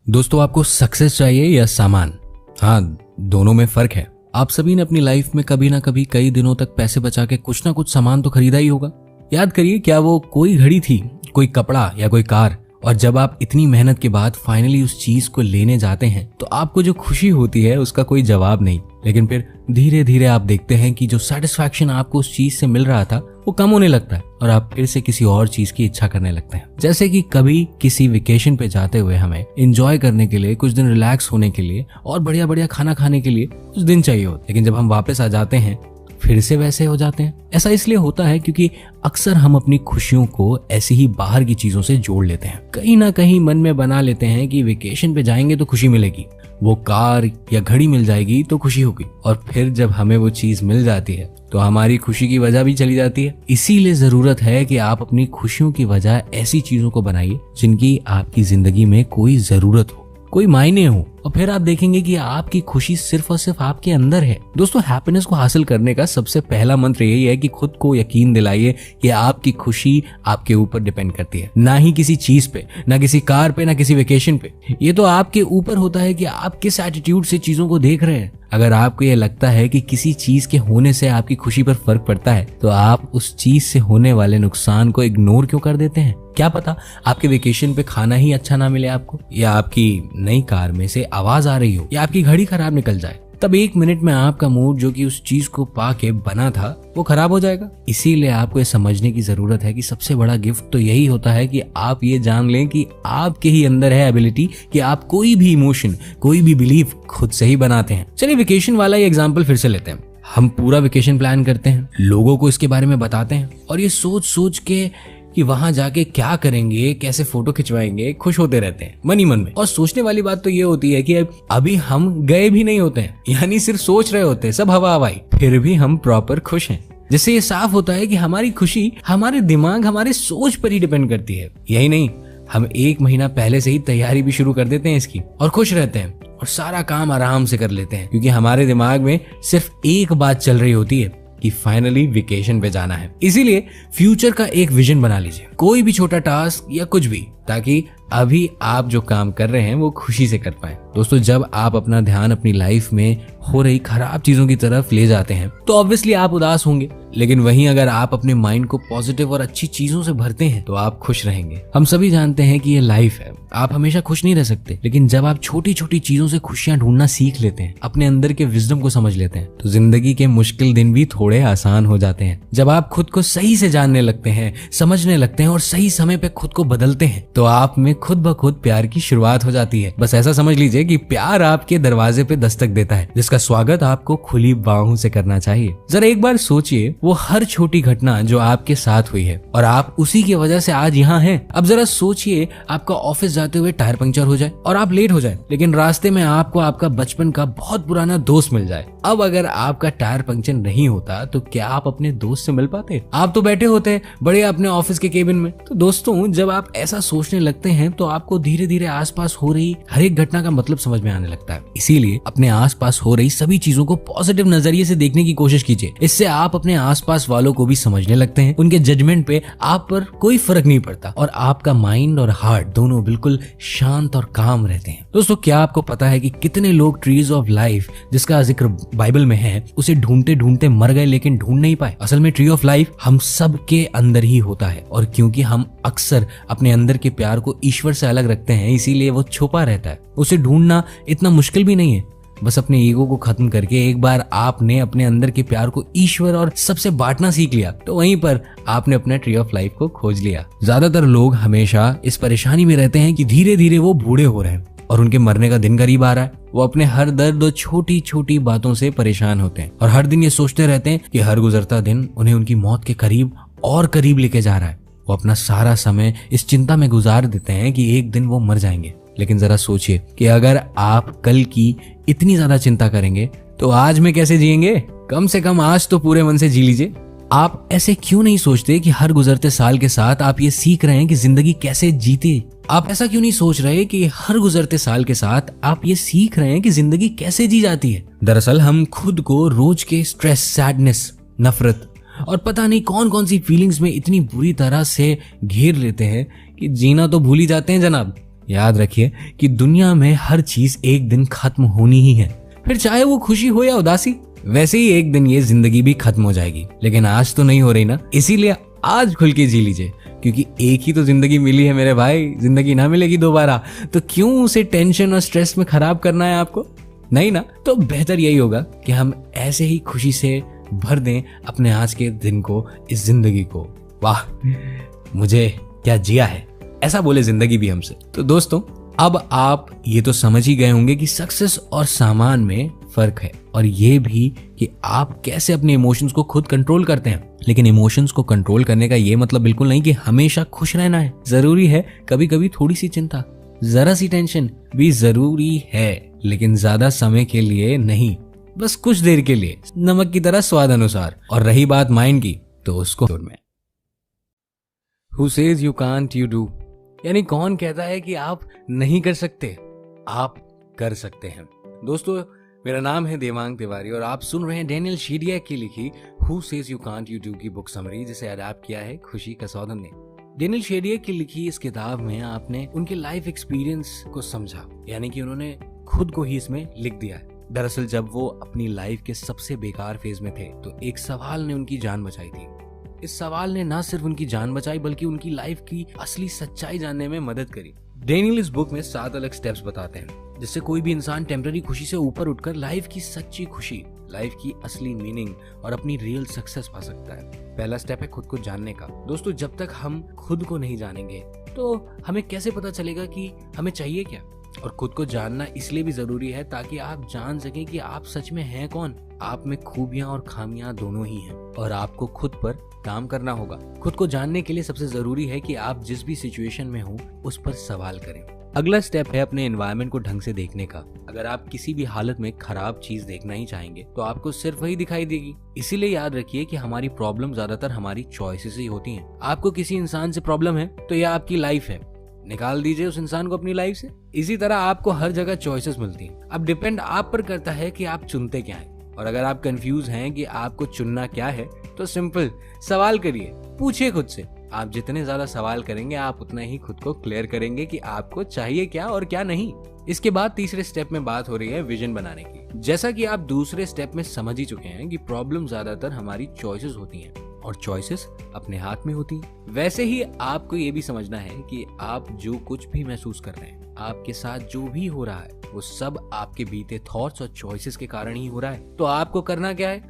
दोस्तों आपको सक्सेस चाहिए या सामान? हाँ, दोनों में फर्क है। आप सभी ने अपनी लाइफ में कभी ना कभी कई दिनों तक पैसे बचा के कुछ ना कुछ सामान तो खरीदा ही होगा। याद करिए, क्या वो कोई घड़ी थी, कोई कपड़ा या कोई कार? और जब आप इतनी मेहनत के बाद फाइनली उस चीज को लेने जाते हैं तो आपको जो खुशी होती है उसका कोई जवाब नहीं। लेकिन फिर धीरे धीरे आप देखते हैं कि जो सेटिस्फैक्शन आपको उस चीज से मिल रहा था वो कम होने लगता है और आप फिर से किसी और चीज की इच्छा करने लगते हैं। जैसे कि कभी किसी वेकेशन पे जाते हुए हमें एंजॉय करने के लिए, कुछ दिन रिलैक्स होने के लिए और बढ़िया बढ़िया खाना खाने के लिए कुछ दिन चाहिए होते, लेकिन जब हम वापस आ जाते हैं फिर से वैसे हो जाते हैं। ऐसा इसलिए होता है क्योंकि अक्सर हम अपनी खुशियों को ऐसे ही बाहर की चीजों से जोड़ लेते हैं। कहीं ना कहीं मन में बना लेते हैं कि वेकेशन पे जाएंगे तो खुशी मिलेगी, वो कार या घड़ी मिल जाएगी तो खुशी होगी, और फिर जब हमें वो चीज मिल जाती है तो हमारी खुशी की वजह भी चली जाती है। इसीलिए जरूरत है कि आप अपनी खुशियों की वजह ऐसी चीजों को बनाइए जिनकी आपकी जिंदगी में कोई जरूरत हो, कोई मायने हो, और फिर आप देखेंगे कि आपकी खुशी सिर्फ और सिर्फ आपके अंदर है। दोस्तों हैप्पीनेस को हासिल करने का सबसे पहला मंत्र यही है कि खुद को यकीन दिलाइए कि आपकी खुशी आपके ऊपर डिपेंड करती है, ना ही किसी चीज पे, ना किसी कार पे, ना किसी वेकेशन पे। ये तो आपके ऊपर होता है कि आप किस एटीट्यूड से चीजों को देख रहे हैं। अगर आपको ये लगता है कि किसी चीज के होने से आपकी खुशी पर फर्क पड़ता है तो आप उस चीज से होने वाले नुकसान को इग्नोर क्यों कर देते हैं? क्या पता आपके वेकेशन पे खाना ही अच्छा ना मिले आपको, या आपकी नई कार में से आवाज आ रही हो, या आपकी घड़ी खराब निकल जाए। तब 1 मिनट में आपका मूड जो कि उस चीज को पाके बना था वो खराब हो जाएगा। इसीलिए आपको ये समझने की जरूरत है कि सबसे बड़ा गिफ्ट तो यही होता है कि आप ये जान लें कि आपके ही अंदर है एबिलिटी कि आप कोई भी इमोशन, कोई भी बिलीफ खुद से ही बनाते हैं। चलिए वेकेशन वाला ये एग्जाम्पल फिर से लेते हैं। हम पूरा वेकेशन प्लान करते हैं, लोगों को इसके बारे में बताते हैं और ये सोच सोच के कि वहां जाके क्या करेंगे, कैसे फोटो खिंचवाएंगे, खुश होते रहते हैं मन ही मन में। और सोचने वाली बात तो ये होती है कि अभी हम गए भी नहीं होते हैं, यानी सिर्फ सोच रहे होते हैं, सब हवा हवाई, फिर भी हम प्रॉपर खुश हैं। जिससे ये साफ होता है कि हमारी खुशी हमारे दिमाग, हमारे सोच पर ही डिपेंड करती है। यही नहीं, हम 1 महीना पहले से ही तैयारी भी शुरू कर देते हैं इसकी और खुश रहते हैं और सारा काम आराम से कर लेते हैं, क्योंकि हमारे दिमाग में सिर्फ एक बात चल रही होती है कि फाइनली वेकेशन पे जाना है। इसीलिए फ्यूचर का एक विजन बना लीजिए, कोई भी छोटा टास्क या कुछ भी, ताकि अभी आप जो काम कर रहे हैं वो खुशी से कर पाए। दोस्तों, जब आप अपना ध्यान अपनी लाइफ में हो रही खराब चीजों की तरफ ले जाते हैं तो ऑब्वियसली आप उदास होंगे, लेकिन वहीं अगर आप अपने माइंड को पॉजिटिव और अच्छी चीजों से भरते हैं तो आप खुश रहेंगे। हम सभी जानते हैं कि ये लाइफ है, आप हमेशा खुश नहीं रह सकते, लेकिन जब आप छोटी छोटी चीजों से खुशियां ढूंढना सीख लेते हैं, अपने अंदर के विजडम को समझ लेते हैं, तो जिंदगी के मुश्किल दिन भी थोड़े आसान हो जाते हैं। जब आप खुद को सही से जानने लगते हैं, समझने लगते हैं और सही समय पे खुद को बदलते हैं, तो आप में खुद ब खुद प्यार की शुरुआत हो जाती है। बस ऐसा समझ लीजिए कि प्यार आपके दरवाजे पे दस्तक देता है, जिसका स्वागत आपको खुली बाहों से करना चाहिए। जरा एक बार सोचिए, वो हर छोटी घटना जो आपके साथ हुई है और आप उसी की वजह से आज यहाँ हैं। अब जरा सोचिए, आपका ऑफिस जाते हुए टायर पंक्चर हो जाए और आप लेट हो जाए, लेकिन रास्ते में आपको आपका बचपन का बहुत पुराना दोस्त मिल जाए। अब अगर आपका टायर पंक्चर नहीं होता तो क्या आप अपने दोस्त से मिल पाते? आप तो बैठे होते बढ़िया अपने ऑफिस के केबिन में। तो दोस्तों, जब आप ऐसा सोचने लगते हैं तो आपको धीरे धीरे आसपास हो रही हर एक घटना का मतलब समझ में आने लगता है। इसीलिए अपने आसपास हो रही सभी चीजों को पॉजिटिव नजरिए से देखने की कोशिश कीजिए। इससे आप अपने आसपास वालों को भी समझने लगते हैं, उनके जजमेंट पे आप पर कोई फर्क नहीं पड़ता और आपका माइंड और हार्ट दोनों बिल्कुल शांत और काम रहते हैं। दोस्तों, क्या आपको पता है कि कितने लोग ट्रीज ऑफ लाइफ, जिसका जिक्र बाइबल में है, उसे ढूंढते ढूंढते मर गए लेकिन ढूंढ नहीं पाए। असल में ट्री ऑफ लाइफ हम सब के अंदर ही होता है, और क्योंकि हम अक्सर अपने अंदर के प्यार को ईश्वर से अलग रखते हैं, इसीलिए वो छुपा रहता है। उसे ढूंढना इतना मुश्किल भी नहीं है। बस अपने ईगो को खत्म करके एक बार आपने अपने अंदर के प्यार को ईश्वर और सबसे बांटना सीख लिया, तो वहीं पर आपने अपना ट्री ऑफ लाइफ को खोज लिया। ज्यादातर लोग हमेशा इस परेशानी में रहते हैं कि धीरे धीरे वो बूढ़े हो रहे हैं और उनके मरने का दिन करीब आ रहा है। वो अपने हर दर्द और छोटी छोटी बातों से परेशान होते हैं और हर दिन ये सोचते रहते हैं कि हर गुजरता दिन उन्हें उनकी मौत के करीब और करीब लेके जा रहा है। वो अपना सारा समय इस चिंता में गुजार देते हैं कि एक दिन वो मर जाएंगे। लेकिन जरा सोचिए कि अगर आप कल की इतनी ज्यादा चिंता करेंगे तो आज में कैसे जिएंगे? कम से कम आज तो पूरे मन से जी लीजिए। आप ऐसे क्यों नहीं सोचते कि हर गुजरते साल के साथ आप ये सीख रहे हैं कि जिंदगी कैसे जीते? आप ऐसा क्यों नहीं सोच रहे कि हर गुजरते साल के साथ आप ये सीख रहे हैं कि जिंदगी कैसे जी जाती है? दरअसल हम खुद को रोज के स्ट्रेस, सैडनेस, नफरत और पता नहीं कौन कौन सी फीलिंग्स में इतनी बुरी तरह से घेर लेते हैं कि जीना तो भूल ही जाते हैं जनाब। याद रखिए कि दुनिया में हर चीज एक दिन खत्म होनी ही है, फिर चाहे वो खुशी हो या उदासी। वैसे ही एक दिन ये जिंदगी भी खत्म हो जाएगी, लेकिन आज तो नहीं हो रही ना, इसीलिए आज खुल के जी लीजिए, क्योंकि एक ही तो जिंदगी मिली है मेरे भाई, जिंदगी ना मिलेगी दोबारा। तो क्यों उसे टेंशन और स्ट्रेस में खराब करना है आपको? नहीं ना, तो बेहतर यही होगा कि हम ऐसे ही खुशी से भर दें अपने आज के दिन को, इस जिंदगी को। वाह, मुझे क्या जिया है, ऐसा बोले जिंदगी भी हमसे। तो दोस्तों, अब आप ये तो समझ ही गए होंगे कि सक्सेस और सामान में फर्क है, और ये भी कि आप कैसे अपने इमोशंस को खुद कंट्रोल करते हैं। लेकिन इमोशंस को कंट्रोल करने का ये मतलब बिल्कुल नहीं कि हमेशा खुश रहना है। जरूरी है कभी कभी थोड़ी सी चिंता, जरा सी टेंशन भी जरूरी है, लेकिन ज्यादा समय के लिए नहीं, बस कुछ देर के लिए, नमक की तरह स्वाद अनुसार। और रही बात माइंड की, तो उसको में Who says you can't you do? यानी कौन कहता है कि आप नहीं कर सकते? आप कर सकते हैं। दोस्तों, मेरा नाम है देवांग तिवारी और आप सुन रहे हैं डेनियल शेडियाक की लिखी Who says you can't you do की बुक समरी, जिसे अडैप्ट किया है खुशी कसौदन ने। डेनियल शेडियाक की लिखी इस किताब में आपने उनके लाइफ एक्सपीरियंस को समझा, यानी कि उन्होंने खुद को ही इसमें लिख दिया है। दरअसल जब वो अपनी लाइफ के सबसे बेकार फेज में थे तो एक सवाल ने उनकी जान बचाई थी। इस सवाल ने ना सिर्फ उनकी जान बचाई बल्कि उनकी लाइफ की असली सच्चाई जानने में मदद करी। डेनियल इस बुक में 7 अलग स्टेप्स बताते हैं जिससे कोई भी इंसान टेम्पररी खुशी से ऊपर उठकर लाइफ की सच्ची खुशी, लाइफ की असली मीनिंग और अपनी रियल सक्सेस पा सकता है। पहला स्टेप है खुद को जानने का। दोस्तों, जब तक हम खुद को नहीं जानेंगे तो हमें कैसे पता चलेगा कि हमें चाहिए क्या? और खुद को जानना इसलिए भी जरूरी है ताकि आप जान सकें कि आप सच में हैं कौन। आप में खूबियां और खामियां दोनों ही हैं और आपको खुद पर काम करना होगा। खुद को जानने के लिए सबसे जरूरी है कि आप जिस भी सिचुएशन में हो उस पर सवाल करें। अगला स्टेप है अपने एनवायरनमेंट को ढंग से देखने का। अगर आप किसी भी हालत में खराब चीज देखना ही चाहेंगे तो आपको सिर्फ वही दिखाई देगी। इसीलिए याद रखिए कि हमारी प्रॉब्लम ज्यादातर हमारी चॉइसेस ही होती हैं। आपको किसी इंसान से प्रॉब्लम है तो यह आपकी लाइफ है, निकाल दीजिए उस इंसान को अपनी लाइफ से। इसी तरह आपको हर जगह चॉइसेस मिलती हैं। अब डिपेंड आप पर करता है कि आप चुनते क्या है। और अगर आप कंफ्यूज हैं कि आपको चुनना क्या है तो सिंपल सवाल करिए, पूछिए खुद से। आप जितने ज्यादा सवाल करेंगे आप उतना ही खुद को क्लियर करेंगे कि आपको चाहिए क्या और क्या नहीं। इसके बाद तीसरे स्टेप में बात हो रही है विजन बनाने की। जैसा कि आप दूसरे स्टेप में समझ ही चुके हैं कि प्रॉब्लम ज्यादातर हमारी चॉइसेस होती हैं और चॉइसेस अपने हाथ में होती हैं। वैसे ही आपको ये भी समझना है कि आप जो कुछ भी महसूस कर रहे हैं, आपके साथ जो भी हो रहा है, वो सब आपके बीते थॉट्स और चॉइसेस के कारण ही हो रहा है। तो आपको करना क्या है,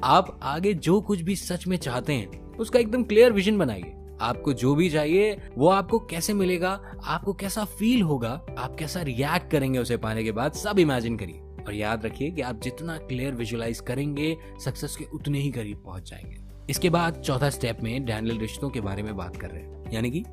आप आगे जो कुछ भी सच में चाहते हैं उसका एकदम क्लियर विजन बनाइए। आपको जो भी चाहिए वो आपको कैसे मिलेगा, आपको कैसा फील होगा, आप कैसा रिएक्ट करेंगे उसे पाने के बाद, सब इमेजिन करिए। और याद रखिए कि आप जितना क्लियर विजुअलाइज करेंगे सक्सेस के उतने ही करीब पहुंच जाएंगे। इसके बाद चौथा स्टेप में डैनियल रिश्तों के बारे में बात कर रहे हैं, यानी कि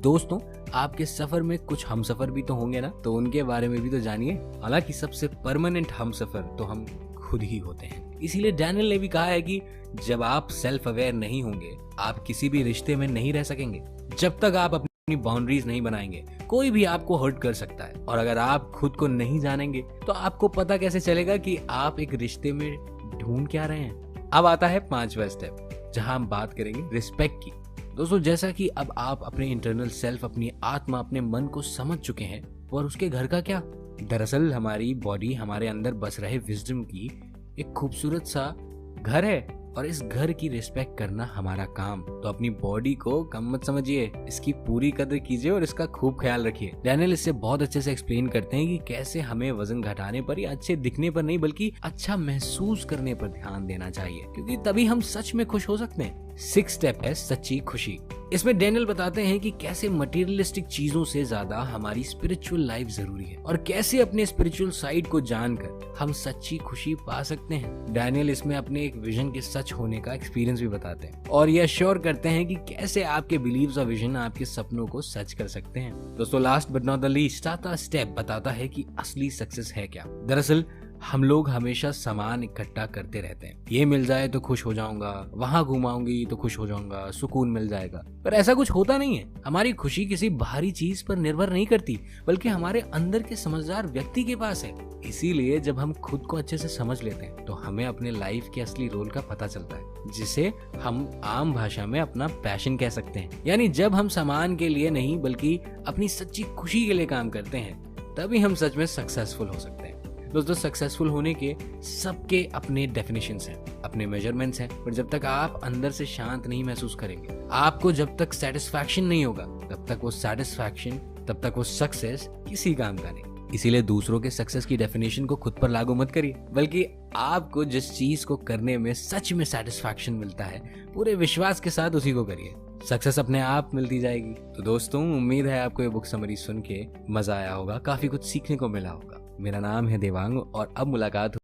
दोस्तों। आपके सफर में कुछ हमसफर भी तो होंगे ना, तो उनके बारे में भी तो जानिए। हालांकि सबसे परमानेंट हमसफर तो हम खुद ही होते हैं। इसीलिए डैनियल ने भी कहा है कि जब आप सेल्फ अवेयर नहीं होंगे आप किसी भी रिश्ते में नहीं रह सकेंगे। जब तक आप अपनी बाउंड्रीज नहीं बनाएंगे कोई भी आपको हर्ट कर सकता है। और अगर आप खुद को नहीं जानेंगे तो आपको पता कैसे चलेगा कि आप एक रिश्ते में ढूंढ क्या रहे हैं। अब आता है पांचवा स्टेप जहां हम बात करेंगे रिस्पेक्ट की। दोस्तों, जैसा कि अब आप अपने इंटरनल सेल्फ, अपनी आत्मा, अपने मन को समझ चुके हैं, और उसके घर का क्या? दरअसल हमारी बॉडी हमारे अंदर बस रहे विजडम की एक खूबसूरत सा घर है और इस घर की रिस्पेक्ट करना हमारा काम। तो अपनी बॉडी को कम मत समझिए, इसकी पूरी कदर कीजिए और इसका खूब ख्याल रखिए। डैनियल इससे बहुत अच्छे से एक्सप्लेन करते हैं कि कैसे हमें वजन घटाने पर या अच्छे दिखने पर नहीं बल्कि अच्छा महसूस करने पर ध्यान देना चाहिए, क्योंकि तभी हम सच में खुश हो सकते हैं। 6 स्टेप है सच्ची खुशी। इसमें डैनियल बताते हैं कि कैसे मटेरियलिस्टिक चीजों से ज्यादा हमारी स्पिरिचुअल लाइफ जरूरी है और कैसे अपने स्पिरिचुअल साइड को जानकर हम सच्ची खुशी पा सकते हैं। डैनियल इसमें अपने एक विजन के सच होने का एक्सपीरियंस भी बताते हैं और ये श्योर करते हैं कि कैसे आपके बिलीव्स और विजन आपके सपनों को सच कर सकते हैं। दोस्तों, last but not the least, चौथा स्टेप बताता है कि असली सक्सेस है क्या। दरअसल हम लोग हमेशा सामान इकट्ठा करते रहते हैं। ये मिल जाए तो खुश हो जाऊंगा, वहां घुमाऊंगी तो खुश हो जाऊंगा, सुकून मिल जाएगा। पर ऐसा कुछ होता नहीं है। हमारी खुशी किसी बाहरी चीज पर निर्भर नहीं करती, बल्कि हमारे अंदर के समझदार व्यक्ति के पास है। इसीलिए जब हम खुद को अच्छे से समझ लेते हैं तो हमें अपने लाइफ के असली रोल का पता चलता है, जिसे हम आम भाषा में अपना पैशन कह सकते हैं। यानी जब हम सामान के लिए नहीं बल्कि अपनी सच्ची खुशी के लिए काम करते हैं तभी हम सच में सक्सेसफुल हो सकते हैं। दोस्तों, सक्सेसफुल होने के सबके अपने डेफिनेशंस हैं, अपने मेजरमेंट्स हैं, पर जब तक आप अंदर से शांत नहीं महसूस करेंगे, आपको जब तक सेटिस्फैक्शन नहीं होगा, तब तक वो सेटिस्फैक्शन, तब तक वो सक्सेस किसी काम का नहीं। इसीलिए दूसरों के सक्सेस की डेफिनेशन को खुद पर लागू मत करिए, बल्कि आपको जिस चीज को करने में सच में सेटिस्फैक्शन मिलता है पूरे विश्वास के साथ उसी को करिए। सक्सेस अपने आप मिलती जाएगी। तो दोस्तों, उम्मीद है आपको ये बुक समरी सुन के मजा आया होगा, काफी कुछ सीखने को मिला होगा। मेरा नाम है देवांग और अब मुलाकात